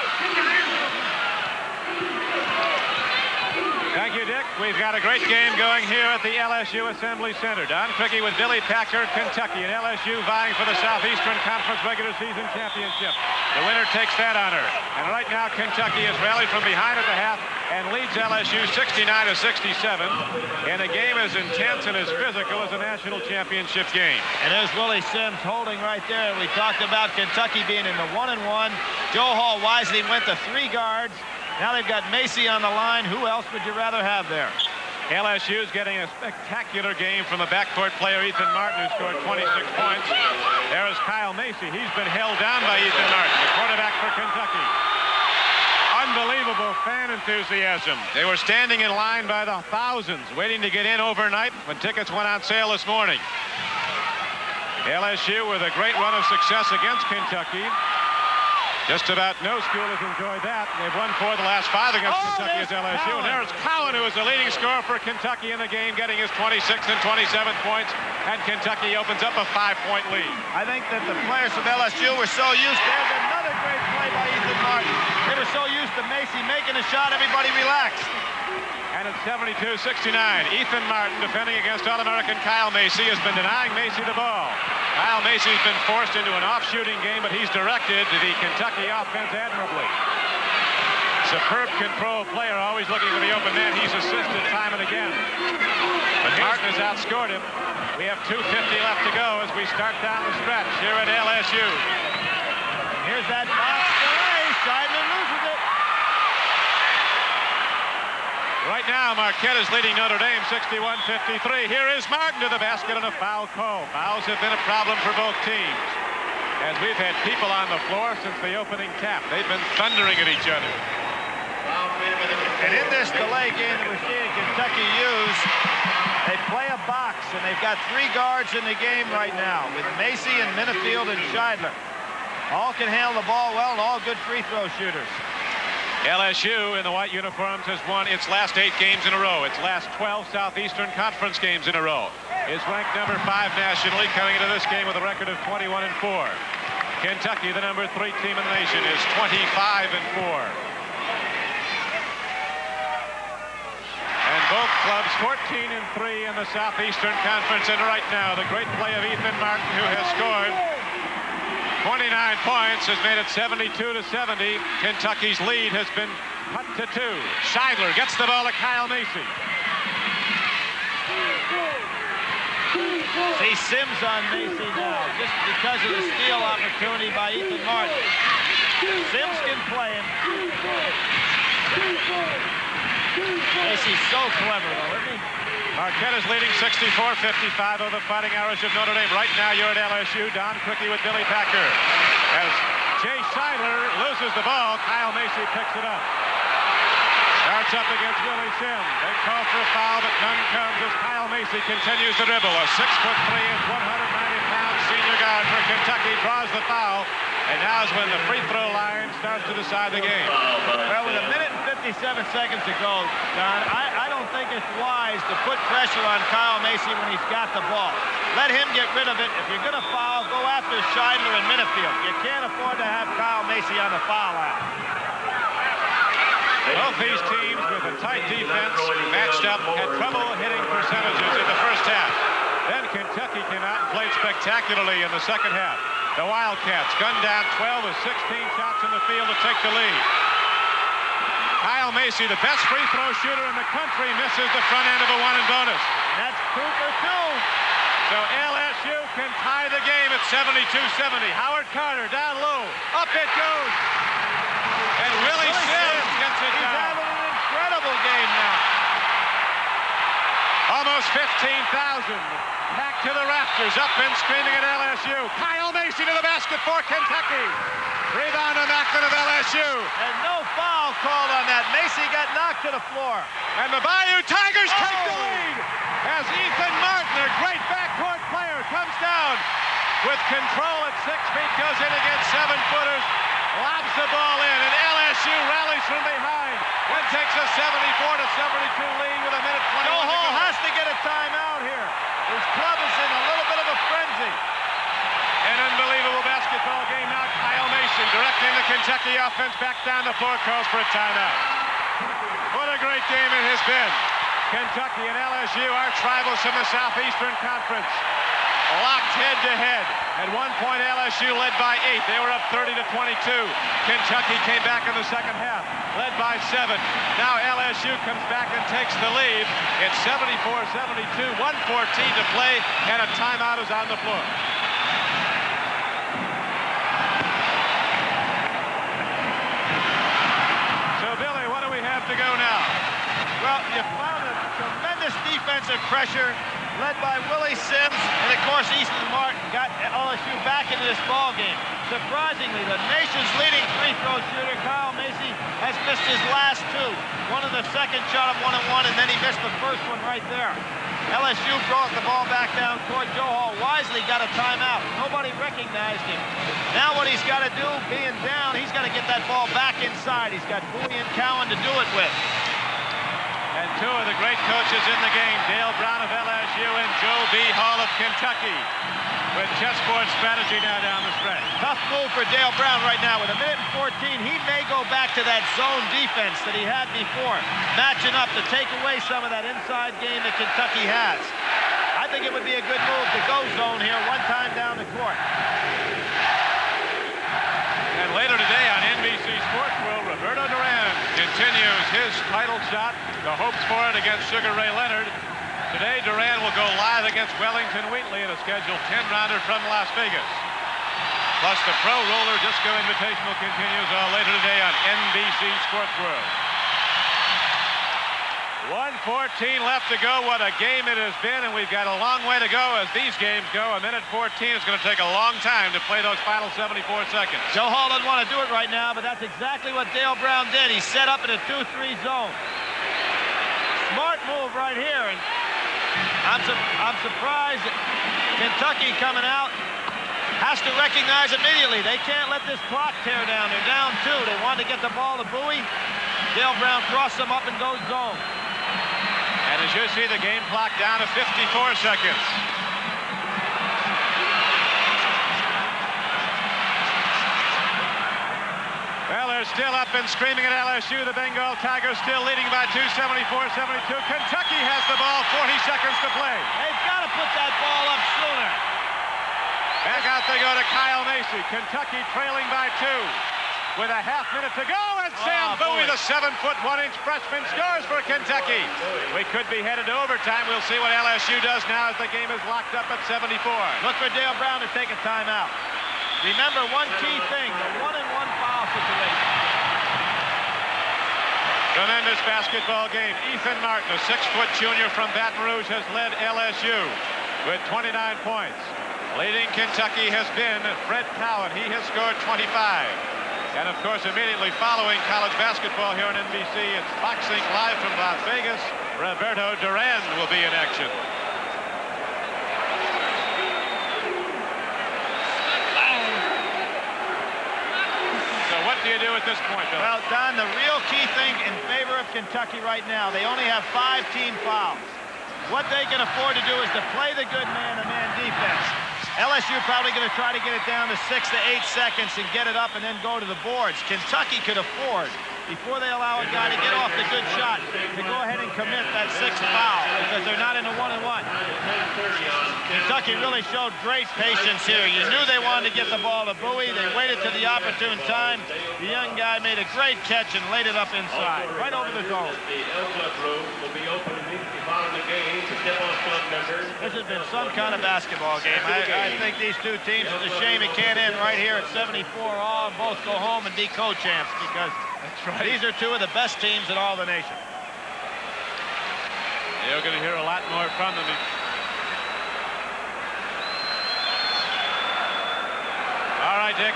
Thank you, Dick. We've got a great game going here at the LSU Assembly Center. Don Cricky with Billy Packer, Kentucky, and LSU vying for the Southeastern Conference regular season championship. The winner takes that honor. And right now, Kentucky has rallied from behind at the half and leads LSU 69-67 in a game as intense and as physical as a national championship game. And there's Willie Sims holding right there. We talked about Kentucky being in the 1-1. Joe Hall wisely went to 3 guards. Now they've got Macy on the line. Who else would you rather have there? LSU's getting a spectacular game from the backcourt player Ethan Martin, who scored 26 points. There is Kyle Macy. He's been held down by Ethan Martin, the quarterback for Kentucky. Unbelievable fan enthusiasm. They were standing in line by the thousands, waiting to get in overnight when tickets went on sale this morning. LSU with a great run of success against Kentucky. Just about no school has enjoyed that. They've won 4 of the last 5 against Kentucky as LSU. And there's Cowan, who is the leading scorer for Kentucky in the game, getting his 26th and 27th points. And Kentucky opens up a 5-point lead. I think that the players from LSU were so used. There's another great play by Ethan Martin. They were so used to Macy making a shot, everybody relaxed. And it's 72-69. Ethan Martin, defending against All-American Kyle Macy, has been denying Macy the ball. Kyle Macy's been forced into an off-shooting game, but he's directed the Kentucky offense admirably. Superb control player, always looking for the open man. He's assisted time and again. But Martin has outscored him. We have 2:50 left to go as we start down the stretch here at LSU. Here's that box delay. Scheidler loses it. Right now, Marquette is leading Notre Dame 61-53. Here is Martin to the basket and a foul call. Fouls have been a problem for both teams, as we've had people on the floor since the opening tap. They've been thundering at each other. And in this delay game that we're seeing Kentucky use, they play a box, and they've got 3 guards in the game right now with Macy and Minifield and Scheidler. All can handle the ball well, and all good free throw shooters. LSU in the white uniforms has won its last 8 games in a row. Its last 12 Southeastern Conference games in a row. Is ranked number 5 nationally, coming into this game with a record of 21-4. Kentucky, the number 3 team in the nation, is 25-4. And both clubs 14-3 in the Southeastern Conference. And right now, the great play of Ethan Martin, who has scored 29 points, has made it 72-70. Kentucky's lead has been cut to 2. Scheidler gets the ball to Kyle Macy. See Sims on Macy now, just because of the steal opportunity by Ethan Martin. Sims can play him. Macy's so clever, though, isn't he? Marquette is leading 64-55 over the Fighting Irish of Notre Dame. Right now, you're at LSU. Don Criqui with Billy Packer. As Jay Scheidler loses the ball, Kyle Macy picks it up. Starts up against Willie Sims. They call for a foul, but none comes as Kyle Macy continues to dribble. A 6'3", 190-pound senior guard for Kentucky draws the foul. And now is when the free throw line starts to decide the game. Well, with 1 minute and 57 seconds to go, Don, I don't think it's wise to put pressure on Kyle Macy when he's got the ball. Let him get rid of it. If you're going to foul, go after Scheidler and Minifield. You can't afford to have Kyle Macy on the foul line. Both these teams, with a tight defense matched up, had trouble hitting percentages in the first half. Then Kentucky came out and played spectacularly in the second half. The Wildcats gunned down 12 with 16 shots in the field to take the lead. Kyle Macy, the best free throw shooter in the country, misses the front end of a 1 and bonus. That's 2 for 2. So LSU can tie the game at 72-70. Howard Carter down low. Up it goes. And Willie Sims gets it He's down. having an incredible game now. Almost 15,000. Back to the rafters, up and screaming at LSU. Kyle Macy to the basket for Kentucky. Rebound to Macklin of LSU. And no foul called on that. Macy got knocked to the floor. And the Bayou Tigers take the lead as Ethan Martin, a great backcourt player, comes down with control at 6 feet, goes in against 7-footers, lobs the ball in, and LSU rallies from behind and takes a 74-72 lead with 1 minute 21 Joe to Hall go. has to get a timeout here. His club is in a little bit of a frenzy. An unbelievable basketball game now. Kyle Macy directing the Kentucky offense back down the floor, calls for a timeout. What a great game it has been. Kentucky and LSU, our rivals from the Southeastern Conference. locked head-to-head. At one point, LSU led by 8. They were up 30-22. Kentucky came back in the second half, led by 7. Now LSU comes back and takes the lead. It's 74-72, 1:14 to play, and a timeout is on the floor. So, Billy, what do we have to go now? Well, you found a tremendous defensive pressure led by Willie Sims, and of course Easton Martin got LSU back into this ball game. Surprisingly, the nation's leading free throw shooter, Kyle Macy, has missed his last 2. One in the second shot of 1-and-1, and then he missed the first one right there. LSU brought the ball back down court. Joe Hall wisely got a timeout. Nobody recognized him. Now what he's got to do, being down, he's got to get that ball back inside. He's got Bowie and Cowan to do it with. And 2 of the great coaches in the game, Dale Brown of LSU and Joe B. Hall of Kentucky, with chessboard strategy now down the stretch. Tough move for Dale Brown right now. With 1:14, he may go back to that zone defense that he had before, matching up to take away some of that inside game that Kentucky has. I think it would be a good move to go zone here one time down the court. And later today on NBC Sports World, Roberto Duran continues his title shot, the hopes for it against Sugar Ray Leonard. Today, Duran will go live against Wellington Wheatley in a scheduled 10-rounder from Las Vegas. Plus, the Pro Roller Disco Invitational continues later today on NBC Sports World. 1:14 left to go. What a game it has been, and we've got a long way to go as these games go. 1:14 is going to take a long time to play those final 74 seconds. Joe Hall doesn't want to do it right now, but that's exactly what Dale Brown did. He set up in a 2-3 zone. Smart move right here, and I'm surprised that Kentucky coming out has to recognize immediately. They can't let this clock tear down. They're down 2. They wanted to get the ball to Bowie. Dale Brown crosses them up and goes zone. And as you see, the game clock down to 54 seconds. Well, they're still up and screaming at LSU. The Bengal Tigers still leading by 2, 74-72. Kentucky has the ball, 40 seconds to play. They've got to put that ball up sooner. Back out they go to Kyle Macy. Kentucky trailing by 2. With a half minute to go, and Sam Bowie, the 7-foot 1-inch freshman, scores for Kentucky. We could be headed to overtime. We'll see what LSU does now as the game is locked up at 74. Look for Dale Brown to take a timeout. Remember one key thing, the 1-and-1 foul situation. Tremendous basketball game. Ethan Martin, a 6-foot junior from Baton Rouge, has led LSU with 29 points. Leading Kentucky has been Fred Cowan. He has scored 25. And, of course, immediately following college basketball here on NBC, it's boxing live from Las Vegas. Roberto Duran will be in action. So what do you do at this point, Bill? Well, Don, the real key thing in favor of Kentucky right now, they only have 5 team fouls. What they can afford to do is to play the good man-to-man defense. LSU probably going to try to get it down to 6 to 8 seconds and get it up and then go to the boards. Kentucky could afford, before they allow a guy to get off the good shot, to go ahead and commit that 6th foul because they're not in a 1-and-1. Kentucky really showed great patience here. You knew they wanted to get the ball to Bowie. They waited to the opportune time. The young guy made a great catch and laid it up inside, right over the zone. The L-Club room will be open immediately following the game for tip-off club members. This has been some kind of basketball game. I think these two teams, it's a shame it can't end right here at 74 all and both go home and be co-champs because these are 2 of the best teams in all the nation. You're going to hear a lot more from them. All right, Dick.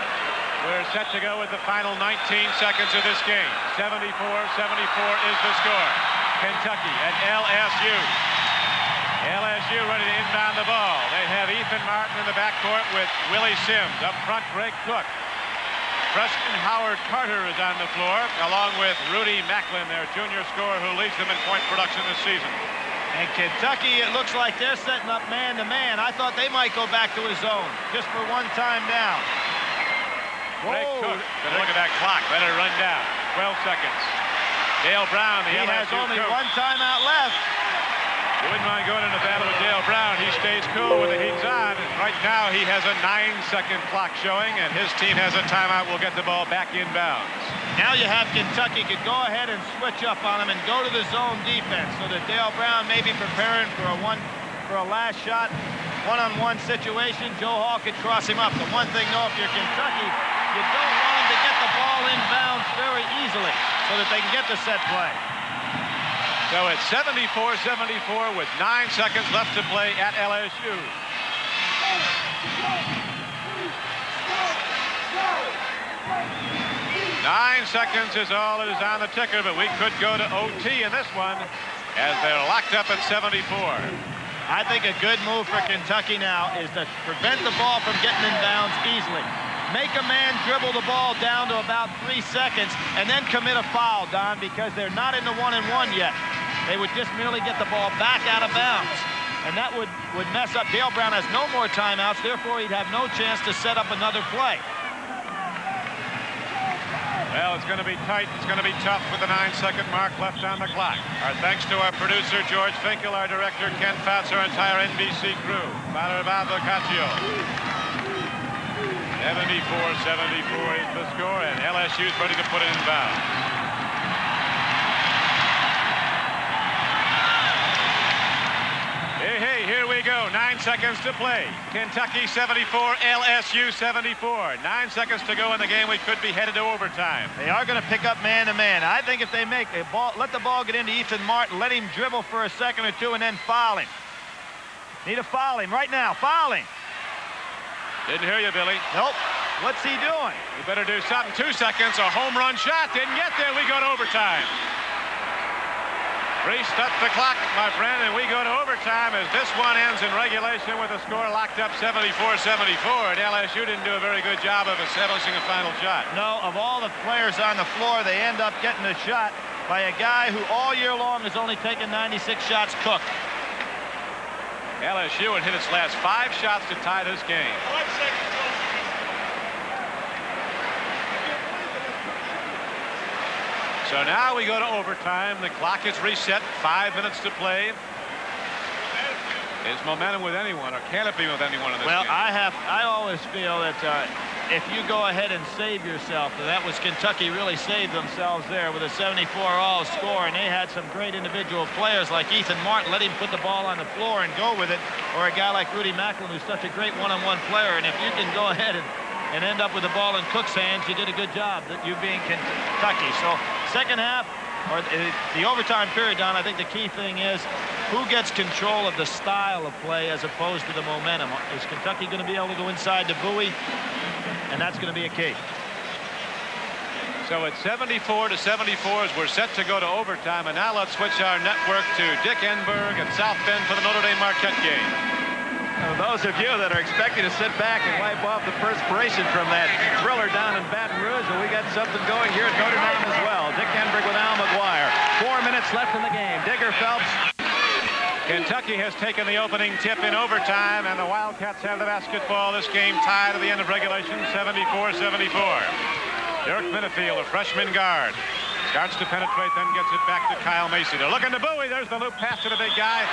We're set to go with the final 19 seconds of this game. 74-74 is the score. Kentucky at LSU. LSU ready to inbound the ball. They have Ethan Martin in the backcourt with Willie Sims. Up front, Greg Cook. Freshman Howard Carter is on the floor, along with Rudy Macklin, their junior scorer who leads them in point production this season. And Kentucky, it looks like they're setting up man-to-man. I thought they might go back to his zone just for one time down. Greg Cook, better look at that clock. Let it run down. 12 seconds. Dale Brown, the LSU He has only coach. 1 timeout left. You wouldn't mind going into battle with Dale Brown. He stays cool when the heat's on. Right now he has a 9-second clock showing, and his team has a timeout. We'll get the ball back inbounds. Now you have Kentucky could go ahead and switch up on him and go to the zone defense so that Dale Brown may be preparing for a last shot, one-on-one situation. Joe Hall could cross him up. The one thing, though, if you're Kentucky, you don't want him to get the ball inbounds very easily so that they can get the set play. So it's 74-74 with 9 seconds left to play at LSU. 9 seconds is all that is on the ticker, but we could go to OT in this one as they're locked up at 74. I think a good move for Kentucky now is to prevent the ball from getting inbounds easily. Make a man dribble the ball down to about 3 seconds and then commit a foul, Don, because they're not in the 1-and-1 yet. They would just merely get the ball back out of bounds. And that would mess up. Dale Brown has no more timeouts, therefore he'd have no chance to set up another play. Well, it's going to be tight. It's going to be tough with the 9-second mark left on the clock. Our thanks to our producer, George Finkel, our director, Ken Fouts, our entire NBC crew. Father Boccaccio. 74-74 is the score, and LSU's ready to put it in bounds. Hey, here we go. 9 seconds to play. Kentucky 74, LSU 74. 9 seconds to go in the game. We could be headed to overtime. They are going to pick up man-to-man. I think if they make a ball, let the ball get into Ethan Martin, let him dribble for a second or two, and then foul him. Need to foul him right now. Foul him. Didn't hear you, Billy. Nope. What's he doing? You better do something. 2 seconds. A home run shot. Didn't get there. We go to overtime. Restart the clock, my friend, and we go to overtime as this one ends in regulation with a score locked up 74-74. And LSU didn't do a very good job of establishing a final shot. No, of all the players on the floor, they end up getting a shot by a guy who all year long has only taken 96 shots cooked. LSU had hit its last 5 shots to tie this game. 1 second. So now we go to overtime. The clock is reset. 5 minutes to play. Is momentum with anyone, or can it be with anyone in this game? I always feel that if you go ahead and save yourself, that was Kentucky really saved themselves there with a 74-all score, and they had some great individual players like Ethan Martin. Let him put the ball on the floor and go with it, or a guy like Rudy Macklin, who's such a great one-on-one player. And if you can go ahead and end up with the ball in Cook's hands, you did a good job, that you being Kentucky. So second half, or the overtime period, Don, I think the key thing is who gets control of the style of play as opposed to the momentum. Is Kentucky going to be able to go inside the buoy? And that's going to be a key. So it's 74-74 as we're set to go to overtime. And now let's switch our network to Dick Enberg at South Bend for the Notre Dame Marquette game. Those of you that are expecting to sit back and wipe off the perspiration from that thriller down in Baton Rouge, well, we got something going here at Notre Dame as well. Dick Enberg with Al McGuire. 4 minutes left in the game. Digger Phelps. Kentucky has taken the opening tip in overtime, and the Wildcats have the basketball. This game tied at the end of regulation, 74-74. Dirk Minifield, a freshman guard, starts to penetrate, then gets it back to Kyle Macy. They're looking to Bowie. There's the loop pass to the big guy.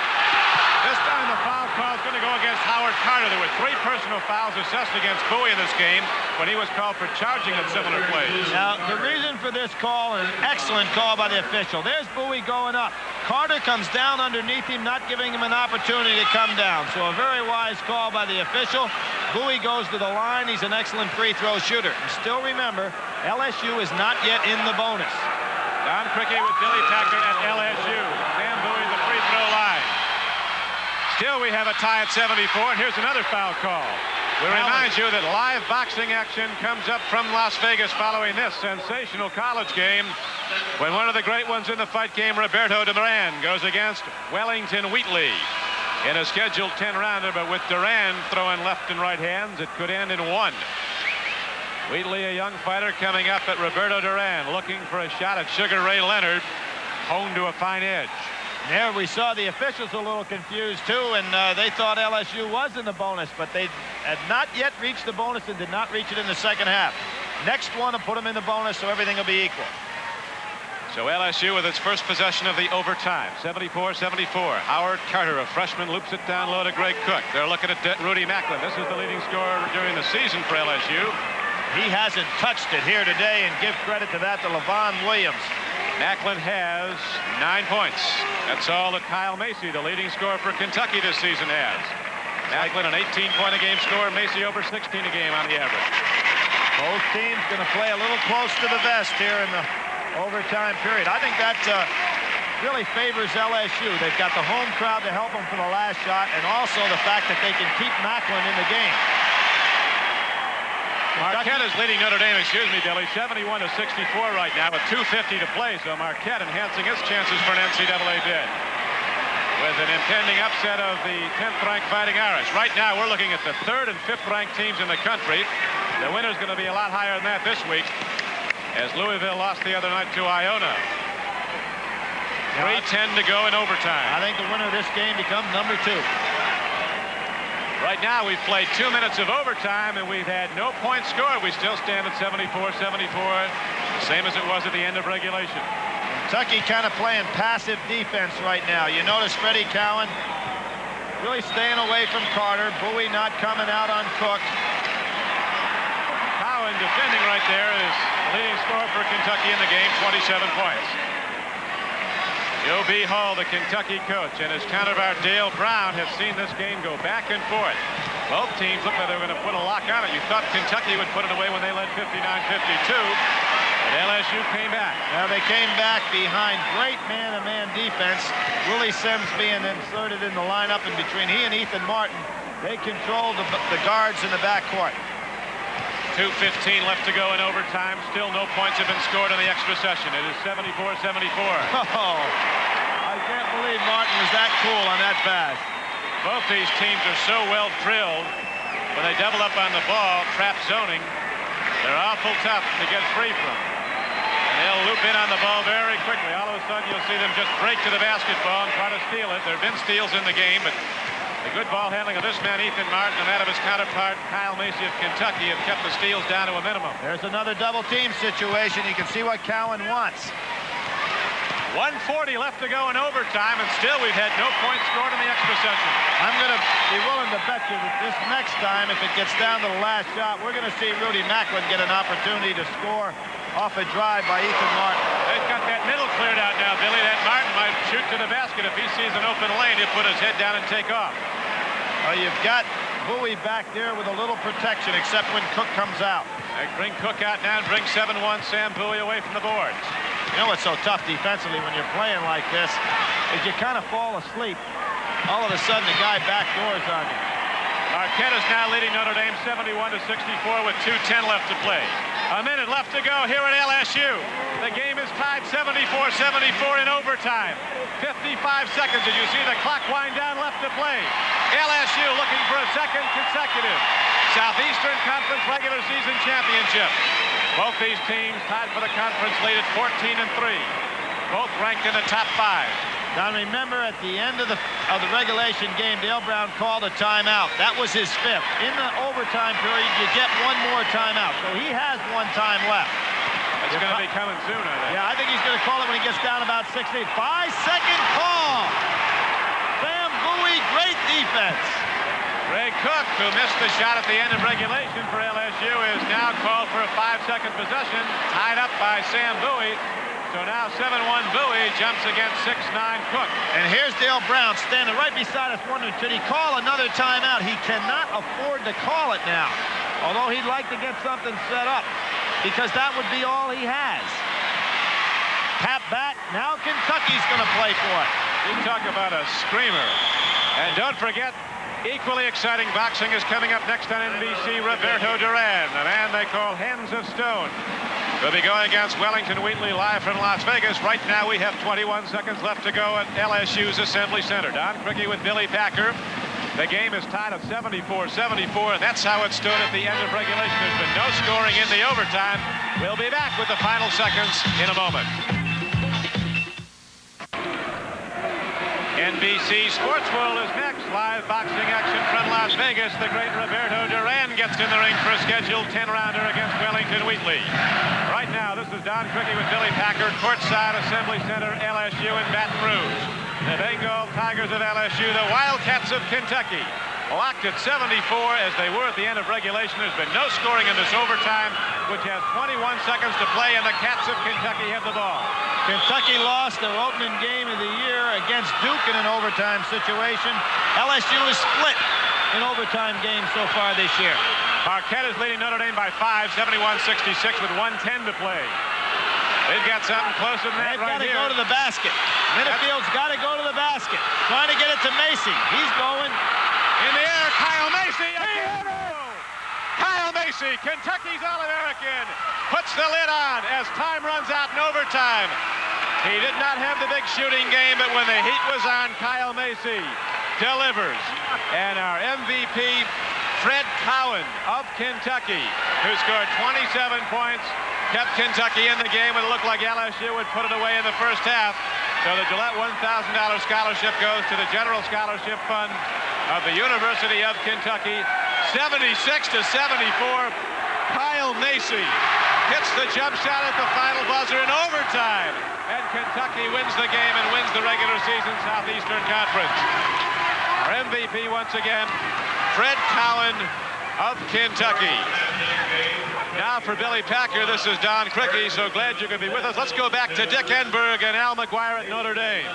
This time the foul call is going to go against Howard Carter. There were 3 personal fouls assessed against Bowie in this game when he was called for charging at similar plays. Now, the reason for this call, an excellent call by the official. There's Bowie going up. Carter comes down underneath him, not giving him an opportunity to come down. So a very wise call by the official. Bowie goes to the line. He's an excellent free throw shooter. And still remember, LSU is not yet in the bonus. Don Crickey with Billy Packer at LSU. Sam Bowie the free throw line. Still, we have a tie at 74, and here's another foul call. We remind you that live boxing action comes up from Las Vegas following this sensational college game when one of the great ones in the fight game, Roberto Duran, goes against Wellington Wheatley in a scheduled 10-rounder, but with Duran throwing left and right hands, it could end in 1. Wheatley, a young fighter, coming up at Roberto Duran, looking for a shot at Sugar Ray Leonard, honed to a fine edge. There we saw the officials a little confused too, and they thought LSU was in the bonus, but they had not yet reached the bonus and did not reach it in the second half. Next one to put them in the bonus, so everything will be equal. So LSU with its first possession of the overtime. 74-74. Howard Carter, a freshman, loops it down low to Greg Cook. They're looking at Rudy Macklin. This is the leading scorer during the season for LSU. He hasn't touched it here today, and give credit to that to Levon Williams. Macklin has 9 points. That's all that Kyle Macy, the leading scorer for Kentucky this season, has. Macklin, an 18-point-a-game scorer. Macy over 16 a game on the average. Both teams going to play a little close to the vest here in the overtime period. I think that really favors LSU. They've got the home crowd to help them for the last shot, and also the fact that they can keep Macklin in the game. Marquette is leading Notre Dame, excuse me, Billy, 71-64 right now with 2:50 to play. So Marquette enhancing its chances for an NCAA bid with an impending upset of the 10th-ranked Fighting Irish. Right now, we're looking at the 3rd and 5th-ranked teams in the country. The winner's going to be a lot higher than that this week, as Louisville lost the other night to Iona. 3:10 to go in overtime. I think the winner of this game becomes number 2. Right now, we've played 2 minutes of overtime, and we've had no points scored. We still stand at 74-74, the same as it was at the end of regulation. Kentucky kind of playing passive defense right now. You notice Freddie Cowan really staying away from Carter. Bowie not coming out on Cook. Cowan defending right there is the leading scorer for Kentucky in the game, 27 points. Joe B. Hall, the Kentucky coach, and his counterpart Dale Brown have seen this game go back and forth. Both teams look like they were going to put a lock on it. You thought Kentucky would put it away when they led 59-52, but LSU came back. Now they came back behind great man-to-man defense. Willie Sims being inserted in the lineup, and between he and Ethan Martin, they controlled the guards in the backcourt. 2:15 left to go in overtime. Still no points have been scored in the extra session. It is 74-74. Oh, I can't believe Martin was that cool on that pass. Both these teams are so well drilled. When they double up on the ball, trap zoning, they're awful tough to get free from. And they'll loop in on the ball very quickly. All of a sudden, you'll see them just break to the basketball and try to steal it. There have been steals in the game, but the good ball handling of this man, Ethan Martin, and that of his counterpart, Kyle Macy of Kentucky, have kept the steals down to a minimum. There's another double team situation. You can see what Cowan wants. 1:40 left to go in overtime, and still we've had no points scored in the extra session. I'm going to be willing to bet you that this next time, if it gets down to the last shot, we're going to see Rudy Macklin get an opportunity to score off a drive by Ethan Martin. They've got that middle cleared out now, Billy. That Martin might shoot to the basket. If he sees an open lane, he'll put his head down and take off. Well, you've got Bowie back there with a little protection, except when Cook comes out. They bring Cook out now and bring 7-1 Sam Bowie away from the boards. You know what's so tough defensively when you're playing like this is you kind of fall asleep. All of a sudden, the guy backdoors on you. Marquette is now leading Notre Dame 71-64 with 2:10 left to play. A minute left to go here at LSU. The game is tied 74-74 in overtime. 55 seconds as you see the clock wind down left to play. LSU looking for a second consecutive Southeastern Conference regular season championship. Both these teams tied for the conference lead at 14-3. Both ranked in the top 5. Now remember, at the end of the regulation game, Dale Brown called a timeout. That was his 5th. In the overtime period, you get one more timeout. So he has one time left. It's going to be coming soon, I think. Yeah, I think he's going to call it when he gets down about 60. 5-second call. Sam Bowie, great defense. Greg Cook, who missed the shot at the end of regulation for LSU, is now called for a 5-second possession, tied up by Sam Bowie. So now 7-1 Bowie jumps against 6-9 Cook. And here's Dale Brown standing right beside us wondering, should he call another timeout? He cannot afford to call it now, although he'd like to get something set up, because that would be all he has. Tap back. Now Kentucky's going to play for it. You talk about a screamer. And don't forget, equally exciting boxing is coming up next on NBC. Roberto Duran, the man they call Hands of Stone, will be going against Wellington Wheatley live from Las Vegas. Right now we have 21 seconds left to go at LSU's Assembly Center. Don Criqui with Billy Packer. The game is tied at 74-74, and that's how it stood at the end of regulation. There's been no scoring in the overtime. We'll be back with the final seconds in a moment. In NBC Sports World is next. Live boxing action from Las Vegas. The great Roberto Duran gets in the ring for a scheduled 10-rounder against Wellington Wheatley. Right now, this is Don Criqui with Billy Packer, courtside Assembly Center, LSU in Baton Rouge. The Bengal Tigers of LSU, the Wildcats of Kentucky, locked at 74 as they were at the end of regulation. There's been no scoring in this overtime, which has 21 seconds to play, and the Cats of Kentucky have the ball. Kentucky lost their opening game of the year against Duke in an overtime situation. LSU is split in overtime games so far this year. Marquette is leading Notre Dame by 5, 71-66 with 1:10 to play. They've got something closer than that right here. They've got to go to the basket. Middlefield's got to go to the basket. Trying to get it to Macy. He's going. In the air, Kyle Macy. Kyle Macy, Kentucky's All-American, puts the lid on as time runs out in overtime. He did not have the big shooting game, but when the heat was on, Kyle Macy delivers. And our MVP, Fred Cowan of Kentucky, who scored 27 points, kept Kentucky in the game, and it looked like LSU would put it away in the first half. So the Gillette $1,000 scholarship goes to the General Scholarship Fund of the University of Kentucky. 76-74. Kyle Macy hits the jump shot at the final buzzer in overtime, and Kentucky wins the game and wins the regular season Southeastern Conference. Our MVP once again, Fred Cowan of Kentucky. Now for Billy Packer, this is Don Criqui. So glad you could be with us. Let's go back to Dick Enberg and Al McGuire at Notre Dame.